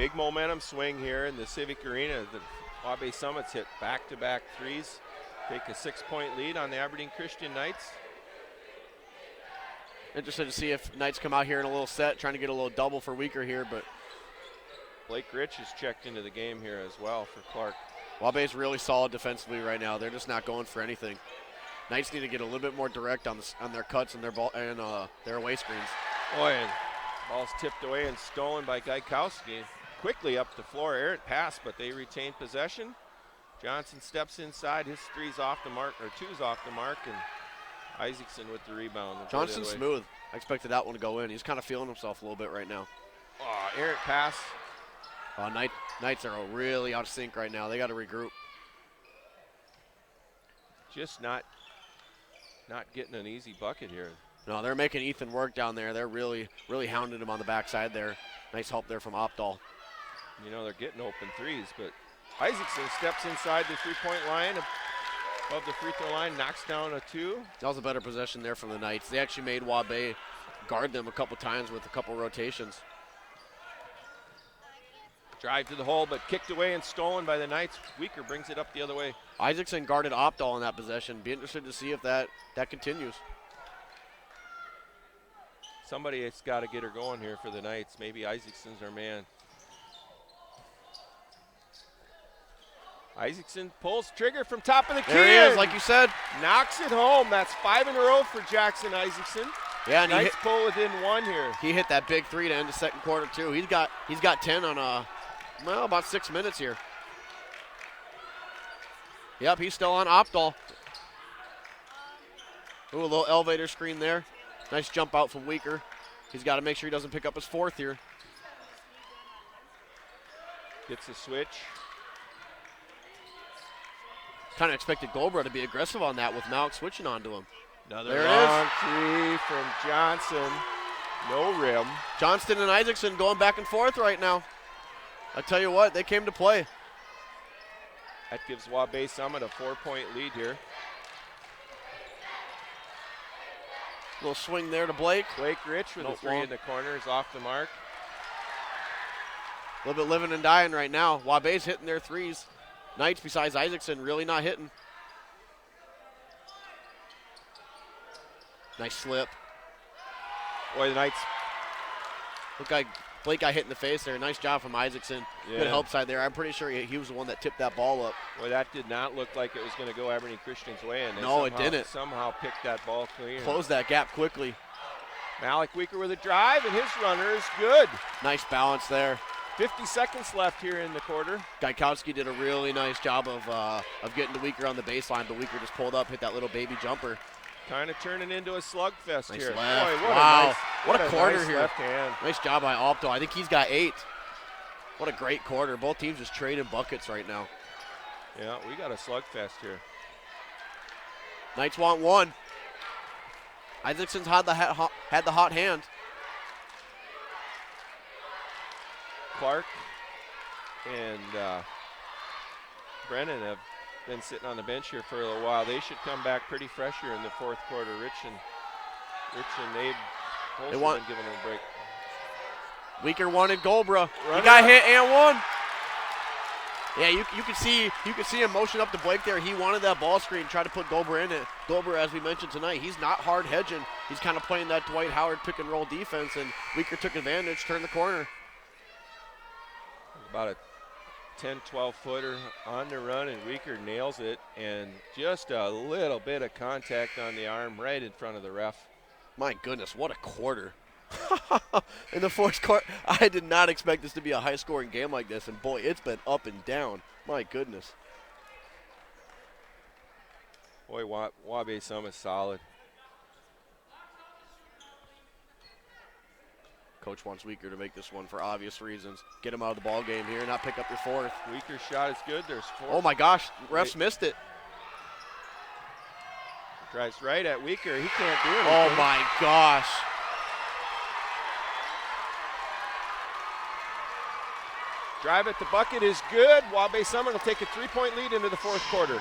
big momentum swing here in the Civic Arena. The Waybay Summits hit back-to-back threes, take a 6-point lead on the Aberdeen Christian Knights. Interested to see if Knights come out here in a little set, trying to get a little double for Weaker here, but Blake Rich is checked into the game here as well for Clark. Waybay's really solid defensively right now. They're just not going for anything. Knights need to get a little bit more direct on their cuts and their ball and their away screens. Boy, and ball's tipped away and stolen by Gaikowski. Quickly up the floor, errant pass, but they retain possession. Johnson steps inside, his three's off the mark, or two's off the mark, and Isaacson with the rebound. Johnson's smooth. I expected that one to go in. He's kind of feeling himself a little bit right now. Oh, errant pass. Knights are really out of sync right now. They got to regroup. Just not getting an easy bucket here. No, they're making Ethan work down there. They're really hounding him on the backside there. Nice help there from Opdahl. You know, they're getting open threes, but Isaacson steps inside the three-point line, above the free throw line, knocks down a two. That was a better possession there from the Knights. They actually made Waybay guard them a couple times with a couple rotations. Drive to the hole, but kicked away and stolen by the Knights. Weaker brings it up the other way. Isaacson guarded Opdahl in that possession. Be interested to see if that continues. Somebody has got to get her going here for the Knights. Maybe Isaacson's our man. Isaacson pulls trigger from top of the key. There he is, like you said. Knocks it home. That's 5 in a row for Jackson Isaacson. Yeah, and Knights pull within one here. He hit that big three to end the second quarter too. He's got 10 on about 6 minutes here. Yep, he's still on Opdahl. Ooh, a little elevator screen there. Nice jump out from Weaker. He's got to make sure he doesn't pick up his fourth here. Gets a switch. Kind of expected Goldborough to be aggressive on that with Malik switching onto him. Another long three from Johnson. No rim. Johnston and Isaacson going back and forth right now. I tell you what, they came to play. That gives Waybay Summit a 4-point lead here. Little swing there to Blake. Blake Rich with a three in the corner is off the mark. A little bit living and dying right now. Waybay's hitting their threes. Knights, besides Isaacson, really not hitting. Nice slip. Boy, the Knights. Look like Blake got hit in the face there. Nice job from Isaacson. Yeah. Good help side there. I'm pretty sure he was the one that tipped that ball up. Boy, that did not look like it was going to go Aberdeen Christian's way. And no, it didn't. Somehow picked that ball clean. Close that gap quickly. Malik Weaker with a drive, and his runner is good. Nice balance there. 50 seconds left here in the quarter. Gaikowski did a really nice job of getting to Weaker on the baseline, but Weaker just pulled up, hit that little baby jumper. Kind of turning into a slugfest Nice here. Left. Boy, what a quarter nice here. Left hand. Nice job by Opdahl. I think he's got 8. What a great quarter. Both teams just trading buckets right now. Yeah, we got a slugfest here. Knights want one. Isaacson's had the hot hand. Clark and Brennan have been sitting on the bench here for a little while. They should come back pretty fresh here in the fourth quarter. Rich and Abe both have been giving them a break. Weaker wanted Goldborough. He got hit and won. Yeah, you could see him motion up to Blake there. He wanted that ball screen, try to put Goldborough in it. Goldborough, as we mentioned tonight, he's not hard hedging. He's kind of playing that Dwight Howard pick and roll defense, and Weaker took advantage, turned the corner. About a 10-12 footer on the run, and Weaker nails it, and just a little bit of contact on the arm right in front of the ref. My goodness, what a quarter. In the fourth quarter, I did not expect this to be a high-scoring game like this, and boy, it's been up and down. My goodness. Boy, Waybay Summit solid. Coach wants Weaker to make this one for obvious reasons. Get him out of the ball game here, not pick up your fourth. Weaker's shot is good. There's 4. Oh my gosh, refs missed it. Drives right at Weaker. He can't do anything. Oh my gosh. Drive at the bucket is good. Waybay Summit will take a 3-point lead into the fourth quarter.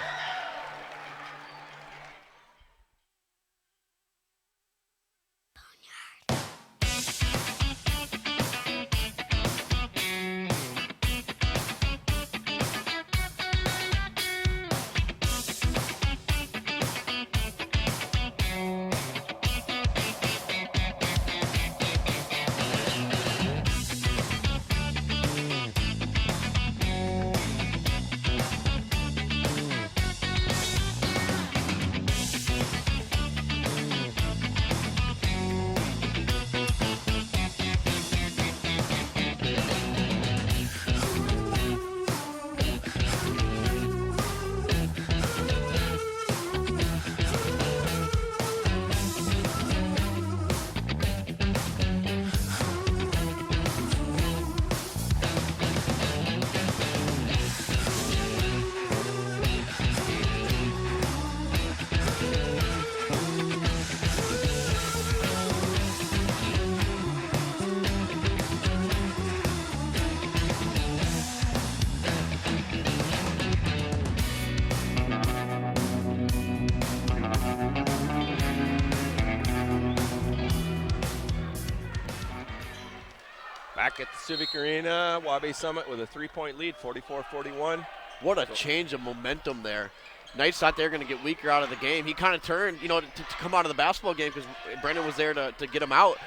at the Civic Arena. Waybay Summit with a 3-point lead, 44-41. What a change of momentum there. Knights thought they were going to get weaker out of the game. He kind of turned, to come out of the basketball game because Brennan was there to get him out,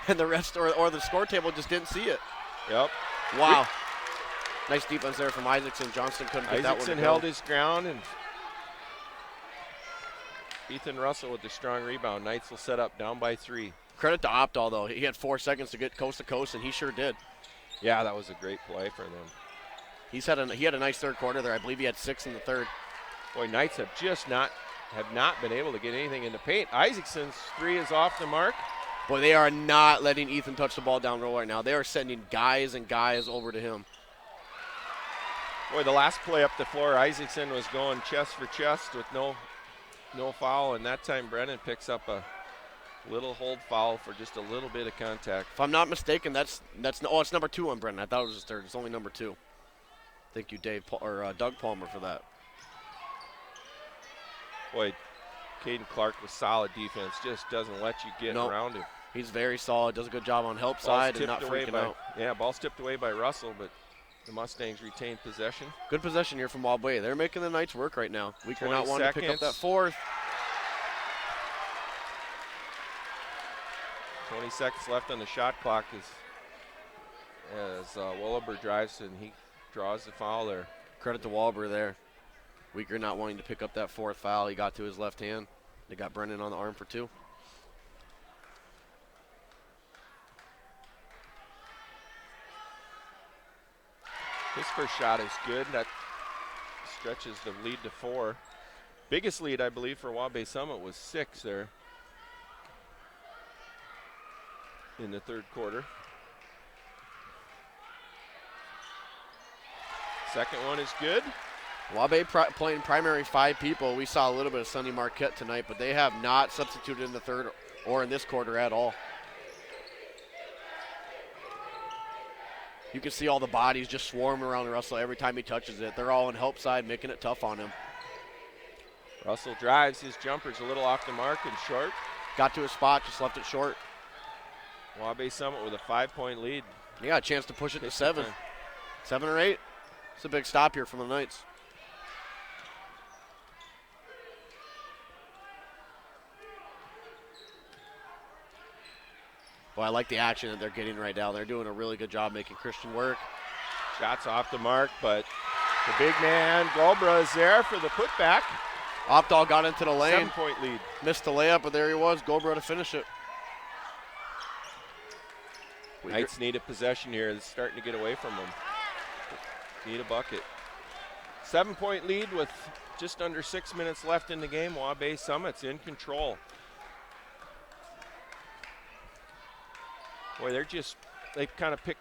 and the rest or the score table just didn't see it. Yep. Wow. Nice defense there from Isaacson. Johnston couldn't get that one. Isaacson held his ground, and Ethan Russell with the strong rebound. Knights will set up down by 3. Credit to Opdahl, though. He had 4 seconds to get coast to coast, and he sure did. Yeah, that was a great play for them. He had a nice third quarter there. I believe he had 6 in the third. Boy, Knights have not been able to get anything in the paint. Isaacson's 3 is off the mark. Boy, they are not letting Ethan touch the ball down low right now. They are sending guys and guys over to him. Boy, the last play up the floor, Isaacson was going chest for chest with no foul, and that time Brennan picks up a little hold foul for just a little bit of contact. If I'm not mistaken, it's number 2 on Brennan. I thought it was his third. It's only number 2. Thank you, Doug Palmer, for that. Boy, Caden Clark with solid defense, just doesn't let you get around him. He's very solid, does a good job on help side and not freaking out. Yeah, ball's tipped away by Russell, but the Mustangs retain possession. Good possession here from Waybay. They're making the Knights work right now. Weaker not wanting to pick up that 4th. 20 seconds left on the shot clock as Walleber drives and he draws the foul there. Credit to Walleber there. Weaker not wanting to pick up that 4th foul. He got to his left hand. They got Brennan on the arm for 2. His first shot is good. That stretches the lead to 4. Biggest lead, I believe, for Waybay Summit was 6 there in the third quarter. Second one is good. Waybay playing primary 5 people. We saw a little bit of Sonny Marquette tonight, but they have not substituted in the third or in this quarter at all. You can see all the bodies just swarming around Russell every time he touches it. They're all on help side, making it tough on him. Russell drives. His jumper's a little off the mark and short. Got to his spot, just left it short. Waybay Summit with a 5-point lead. They got a chance to push it to 7. 7 or 8. It's a big stop here from the Knights. Well, I like the action that they're getting right now. They're doing a really good job making Christian work. Shots off the mark, but the big man, Golbra, is there for the putback. Opdahl got into the lane. 7-point lead. Missed the layup, but there he was. Golbra to finish it. Knights need a possession here. It's starting to get away from them. Need a bucket. 7-point lead with just under 6 minutes left in the game. Waybay Summit's in control. Boy, they kind of pick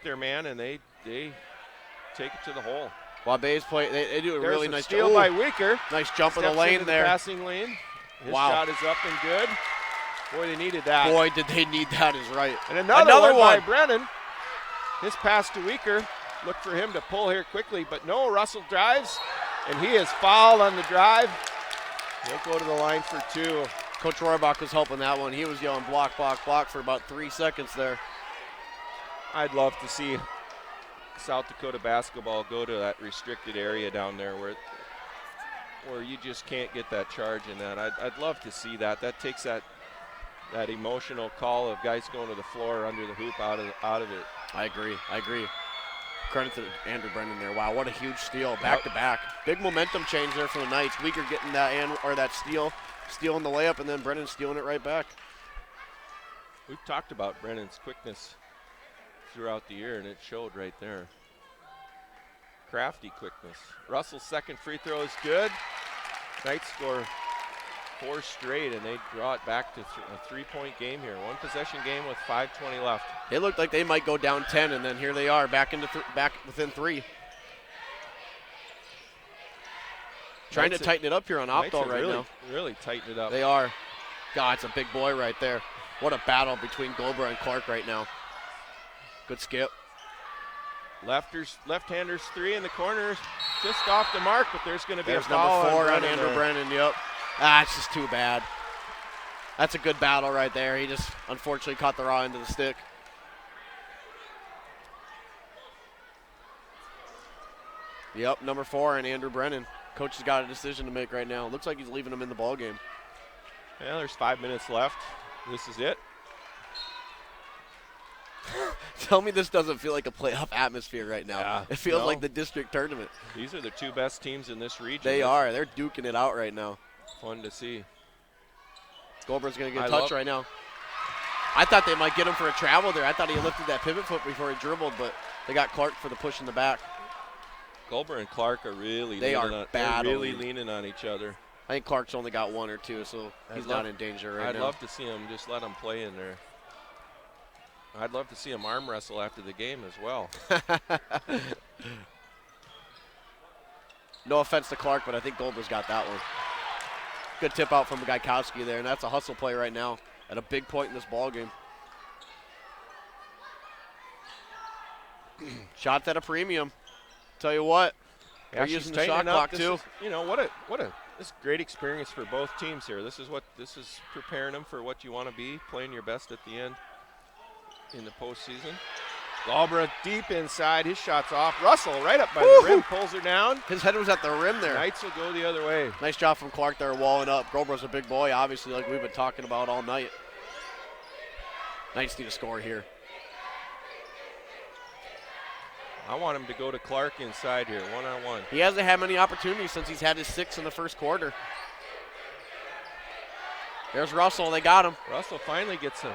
their man and they take it to the hole. Waybay's play. They do a There's really a nice steal by Weaker. Nice jump in the Steps lane into there. The passing lane. His Wow. shot is up and good. Boy, they needed that. Boy, did they need that is right. And another one by Brennan. His pass to Weaker. Look for him to pull here quickly, but no, Russell drives, and he is fouled on the drive. He'll go to the line for 2. Coach Rohrbach was helping that one. He was yelling block, block, block for about 3 seconds there. I'd love to see South Dakota basketball go to that restricted area down there where you just can't get that charge in that. I'd love to see that. That takes that emotional call of guys going to the floor under the hoop out of it. I agree. Credit to Andrew Brennan there. Wow, what a huge steal, back to back. Big momentum change there for the Knights. Weaker getting that steal, stealing the layup, and then Brennan stealing it right back. We've talked about Brennan's quickness throughout the year, and it showed right there. Crafty quickness. Russell's second free throw is good. Knights score 4 straight, and they draw it back to a 3-point game here. 1 possession game with 5:20 left. It looked like they might go down 10, and then here they are back within 3. Trying to tighten it up here on Opdahl right now. Really tighten it up. They are. God, it's a big boy right there. What a battle between Golbra and Clark right now. Good skip. Left-handers 3 in the corners, just off the mark, but there's going to be a foul number 4 on Brennan Andrew Brennan, yep. It's just too bad. That's a good battle right there. He just unfortunately caught the raw end of the stick. Yep, number 4 and Andrew Brennan. Coach has got a decision to make right now. Looks like he's leaving him in the ball game. Yeah, there's 5 minutes left. This is it. Tell me this doesn't feel like a playoff atmosphere right now. Yeah, It feels no. like the district tournament. These are the 2 best teams in this region. They It's are. They're duking it out right now. fun to see. Goldberg's going to get I a touch love- right now. I thought they might get him for a travel there. I thought he lifted that pivot foot before he dribbled, but they got Clark for the push in the back. Goldberg and Clark are really They leaning are on, they're really battling. leaning on each other. I think Clark's only got 1 or 2, so he's I'd not love- in danger right I'd now. love to see him, just let him play in there. I'd love to see him arm wrestle after the game as well. No offense to Clark, but I think Goldberg's got that one. Good tip out from Gaikowski there, and that's a hustle play right now at a big point in this ball game. Shots at a premium. Tell you what, Yeah, they're she's using the shot tightening up. clock This too. is, this is great experience for both teams here. This is preparing them for what you want to be, playing your best at the end in the postseason. Galbraith deep inside, his shot's off. Russell right up by the rim, pulls her down. His head was at the rim there. Knights will go the other way. Nice job from Clark there, walling up. Goldberg's a big boy, obviously, like we've been talking about all night. Knights need to score here. I want him to go to Clark inside here, one-on-one. He hasn't had many opportunities since he's had his 6 in the first quarter. There's Russell. They got him. Russell finally gets a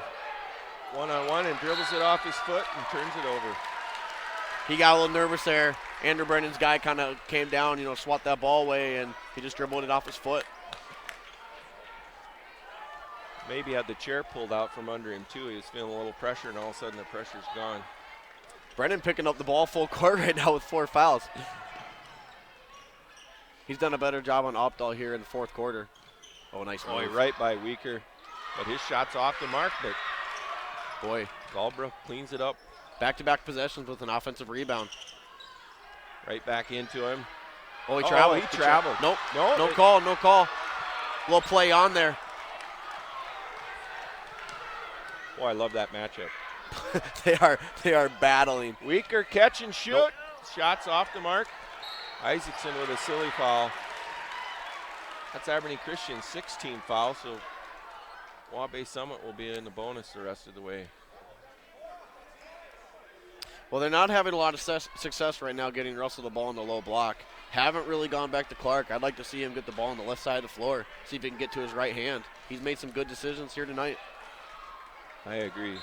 one-on-one and dribbles it off his foot and turns it over. He got a little nervous there. Andrew Brennan's guy kind of came down, swat that ball away, and he just dribbled it off his foot. Maybe had the chair pulled out from under him, too. He was feeling a little pressure, and all of a sudden the pressure's gone. Brennan picking up the ball full court right now with 4 fouls. He's done a better job on Opdahl here in the fourth quarter. Oh, nice Boy, move. right by Weaker. But his shot's off the mark, but Boy, Galbraith cleans it up back-to-back possessions with an offensive rebound. right back into him. Oh, he Oh, traveled. he traveled. Nope. No, No it- call, no call. Little play on there. Boy, I love that matchup. They are battling. Weaker catch and shoot. Nope. Shots off the mark. Isaacson with a silly foul. That's Aberdeen Christian's 16th foul, so Waybay Summit will be in the bonus the rest of the way. Well, they're not having a lot of success right now getting Russell the ball in the low block. Haven't really gone back to Clark. I'd like to see him get the ball on the left side of the floor, see if he can get to his right hand. He's made some good decisions here tonight. I agree.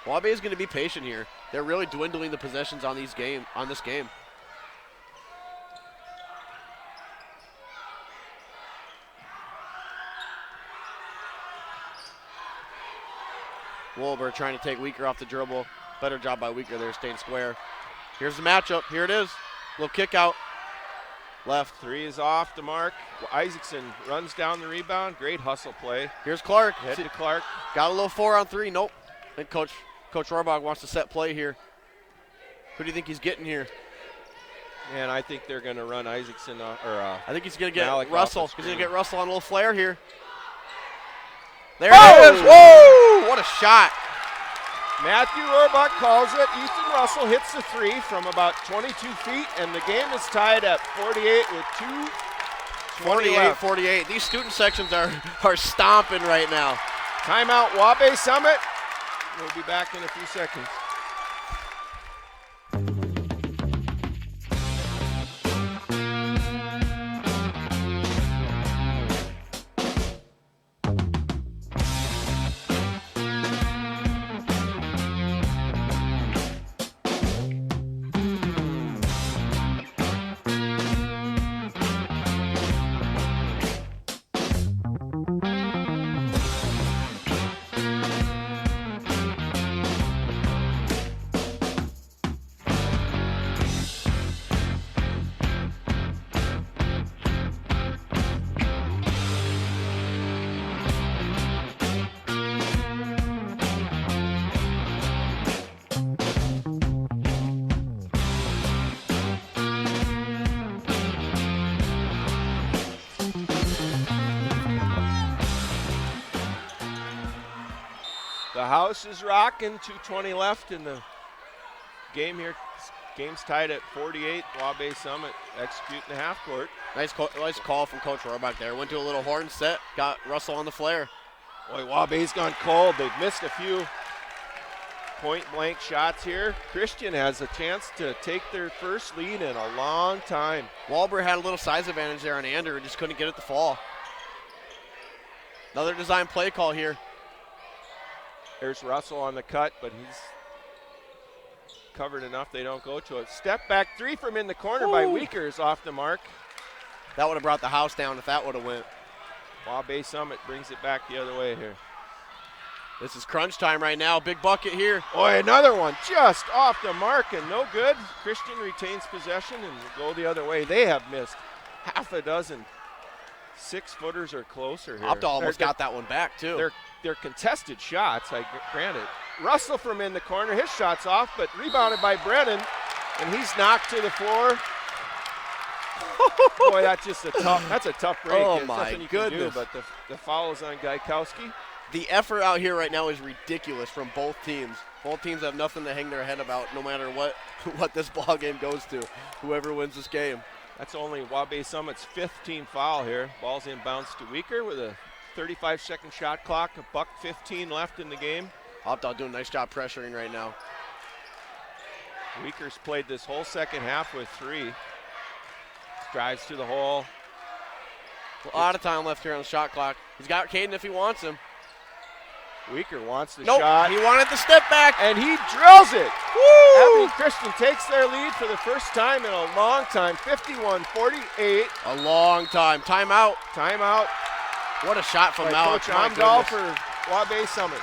Waybay is going to be patient here. They're really dwindling the possessions on this game. Wolber trying to take Weaker off the dribble. Better job by Weaker there, staying square. Here's the matchup. Here it is. Little kick out. Left. Three is off the mark. Isaacson runs down the rebound. Great hustle play. Here's Clark. Head to Clark. Got a little 4-on-3. Nope. I think Coach Rohrbach wants to set play here. Who do you think he's getting here? And I think they're going to run Isaacson I think he's going to get Malik Russell. off the He's going to screen. get Russell on a little flare here. There Oh! it is. Whoa! What a shot. Matthew Rohrbach calls it. Ethan Russell hits the three from about 22 feet, and the game is tied at 48 with 2:20 left. 48-48. These student sections are stomping right now. Timeout, Waybay Summit. We'll be back in a few seconds. The house is rocking. 2:20 left in the game here. Game's tied at 48. Waybay Summit executing the half court. Nice call from Coach Rohrbach there. Went to a little horn set, got Russell on the flare. Boy, Waybay's gone cold. They've missed a few point-blank shots here. Christian has a chance to take their first lead in a long time. Wahlberg had a little size advantage there on Ander and just couldn't get it to fall. Another design play call here. There's Russell on the cut, but he's covered enough they don't go to it. Step back three from in the corner by Weaker is off the mark. That would have brought the house down if that would have went. Waybay Summit brings it back the other way here. This is crunch time right now. Big bucket here. Boy, another one just off the mark and no good. Christian retains possession and go the other way. They have missed half a dozen 6-footers or closer here. Opta almost got that one back too. They're contested shots, I grant it. Russell from in the corner, his shot's off, but rebounded by Brennan, and he's knocked to the floor. Boy, that's a tough break. Oh, There's my nothing you can do, goodness. but the foul is on Gaikowski. The effort out here right now is ridiculous from both teams. Both teams have nothing to hang their head about no matter what this ball game goes to, whoever wins this game. That's only Waybay Summit's 5th team foul here. Ball's inbounds to Weaker with a 35-second shot clock, $1:15 left in the game. Opta doing a nice job pressuring right now. Weaker's played this whole second half with 3. Drives to the hole. A lot of time left here on the shot clock. He's got Caden if he wants him. Weaker wants the Nope, shot. he wanted the step back. And he drills it. Woo! Abilene Christian takes their lead for the first time in a long time, 51-48. A long time. Timeout. Timeout What a shot from by Malik. Coach My Amdahl goodness. for Waybay Summit.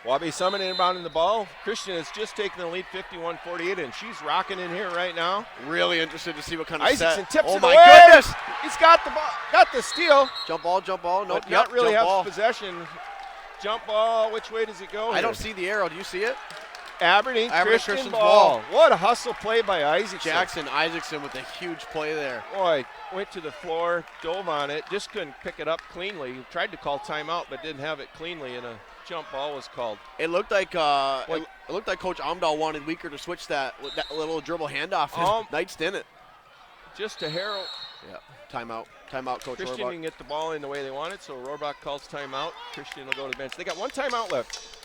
Waybay Summit inbounding the ball. Christian has just taken the lead 51-48, and she's rocking in here right now. Really interested to see what kind of Isaacson set. tips Oh it my away. goodness. He's got the ball, got the steal. Jump ball. Nope, But not really jump have ball. possession. Jump ball, which way does it go? I here? don't see the arrow. Do you see it? Aberdeen Christian Christian's ball. ball. What a hustle play by Isaacson. Jackson Isaacson with a huge play there. Boy, went to the floor, dove on it, just couldn't pick it up cleanly. He tried to call timeout, but didn't have it cleanly, and a jump ball was called. It looked like it looked like Coach Amdahl wanted Weaker to switch that little dribble handoff. Knights didn't. Just a Harold. Yeah. Timeout, Coach Christian Rohrbach. didn't get the ball in the way they wanted, so Rohrbach calls timeout. Christian will go to the bench. They got one timeout left.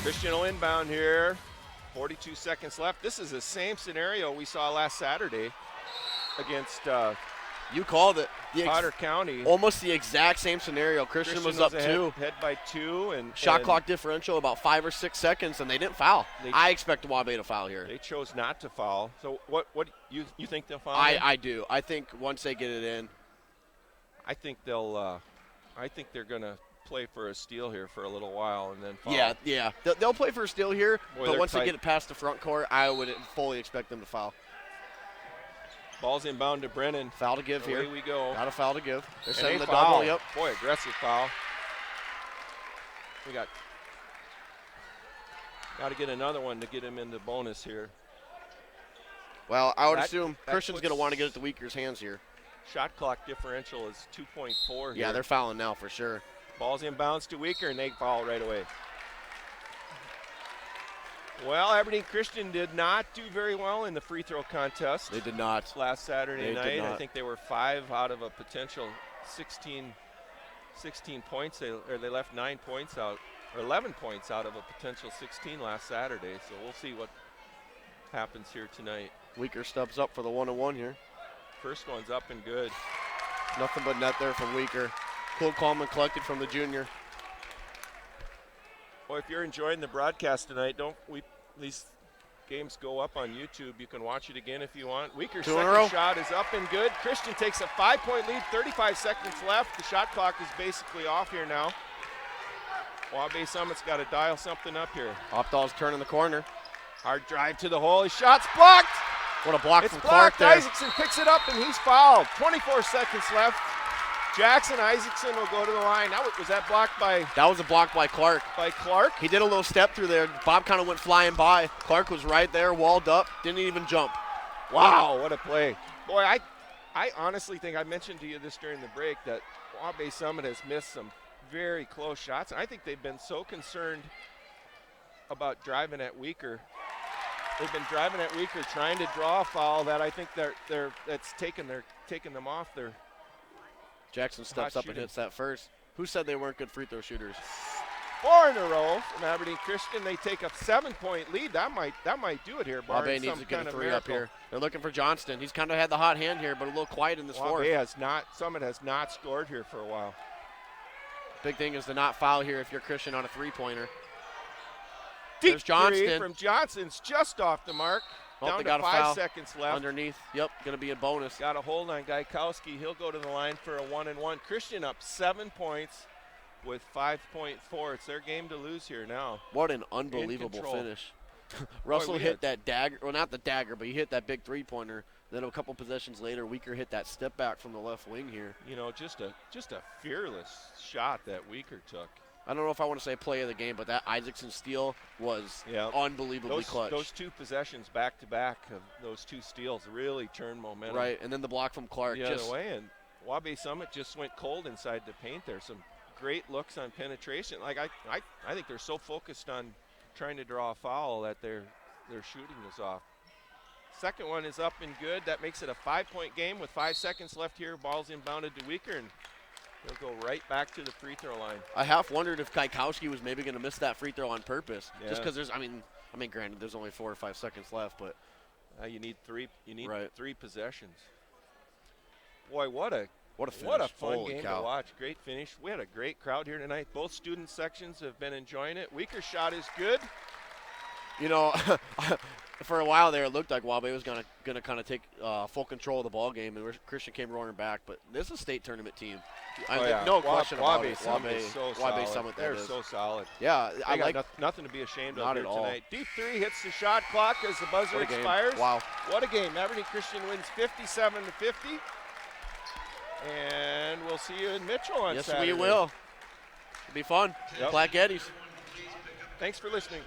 Christian will inbound here. 42 seconds left. This is the same scenario we saw last Saturday against You called it. Potter County. Almost the exact same scenario. Christian was up ahead, 2. Head by 2. And Shot clock differential about 5 or 6 seconds, and they didn't foul. I expect Waybay to foul here. They chose not to foul. So what you think they'll foul? I do. I think once they get it in. I think they're going to play for a steal here for a little while and then foul. Yeah. They'll play for a steal here, Boy, but once tight. they get it past the front court, I would fully expect them to foul. Ball's inbound to Brennan. Foul to give here. Away we go. Got a foul to give. They're And setting a the foul. double. Yep. Boy, aggressive foul. We got to get another one to get him into bonus here. Well, I would That- assume that Christian's going to puts- want to get it to Weaker's hands here. Shot clock differential is 2.4 here. Yeah, they're fouling now for sure. Ball's inbounds to Weaker, and they foul right away. Well, Aberdeen Christian did not do very well in the free throw contest. They did not. Last Saturday They did night. I not. think they were 5 out of a potential 16 points. They left 9 points out, or 11 points out of a potential 16 last Saturday. So we'll see what happens here tonight. Weaker steps up for the 1-1 here. First one's up and good. Nothing but net there from Weaker. Cool, calm, and collected from the junior. Well, if you're enjoying the broadcast tonight, these games go up on YouTube. You can watch it again if you want. Weaker's 2 in a row. second shot is up and good. Christian takes a 5-point lead, 35 seconds left. The shot clock is basically off here now. Waybay Summit's got to dial something up here. Opdahl's turning the corner. Hard drive to the hole. His shot's blocked. What a block It's from Clark blocked. there. Isaacson picks it up, and he's fouled. 24 seconds left. Jackson Isaacson will go to the line. Was that blocked by That was a block by Clark. Clark? He did a little step through there. Bob kind of went flying by. Clark was right there, walled up, didn't even jump. Wow, what a play. Boy, I honestly think I mentioned to you this during the break that Waybay Summit has missed some very close shots. And I think they've been so concerned about driving at Weaker. They've been driving at Weaker, trying to draw a foul that I think that's taken them off their. Jackson steps Hot up and shooting. hits that first. Who said they weren't good free throw shooters? 4 in a row from Aberdeen Christian. They take a 7-point lead. That might do it here. Waybay barring needs some to get kind a of 3 up miracle. here. They're looking for Johnston. He's kind of had the hot hand here, but a little quiet in this fourth. Summit has not scored here for a while. Big thing is to not foul here if you're Christian on a 3-pointer. Deep There's Johnston. three from Johnson's just off the mark. Oh, Down they to got a 5 foul. seconds left. Underneath. Yep, going to be a bonus. Got a hold on Gaikowski. He'll go to the line for a 1-and-1. Christian up 7 points with 5.4. It's their game to lose here now. What an unbelievable control. finish. Russell we hit had- that dagger. Well, not the dagger, but he hit that big 3-pointer. Then a couple possessions later, Weaker hit that step back from the left wing here. You know, just a fearless shot that Weaker took. I don't know if I want to say play of the game, but that Isaacson steal was Yeah. unbelievably clutch. Those 2 possessions back-to-back of those 2 steals really turned momentum Right, and then the block from Clark. the just other way. And Waybay Summit just went cold inside the paint there. Some great looks on penetration. Like I think they're so focused on trying to draw a foul that their shooting is off. Second one is up and good. That makes it a 5-point game with 5 seconds left here. Ball's inbounded to Weaker, and he'll go right back to the free throw line. I half wondered if Gaikowski was maybe going to miss that free throw on purpose. Yeah. Just because there's, I mean, granted, there's only 4 or 5 seconds left, but You need 3. You need Right. 3 possessions. Boy, what a what a finish. What a fun Holy game cow. to watch. Great finish. We had a great crowd here tonight. Both student sections have been enjoying it. Weaker shot is good. You know, for a while there, it looked like Waybay was gonna kind of take full control of the ball game, and Christian came roaring back. But this is a state tournament team. No question about it. Summit is so Waybay solid. Summit, They're that is. so solid. Yeah, I They like. got nothing to be ashamed Not of here at all. tonight. Deep 3 hits the shot clock as the buzzer What a game. expires. Wow. What a game. Aberdeen Christian wins 57-50. And we'll see you in Mitchell on Yes, Saturday. we will. It'll be fun. Yep. Black Eddies. Thanks for listening.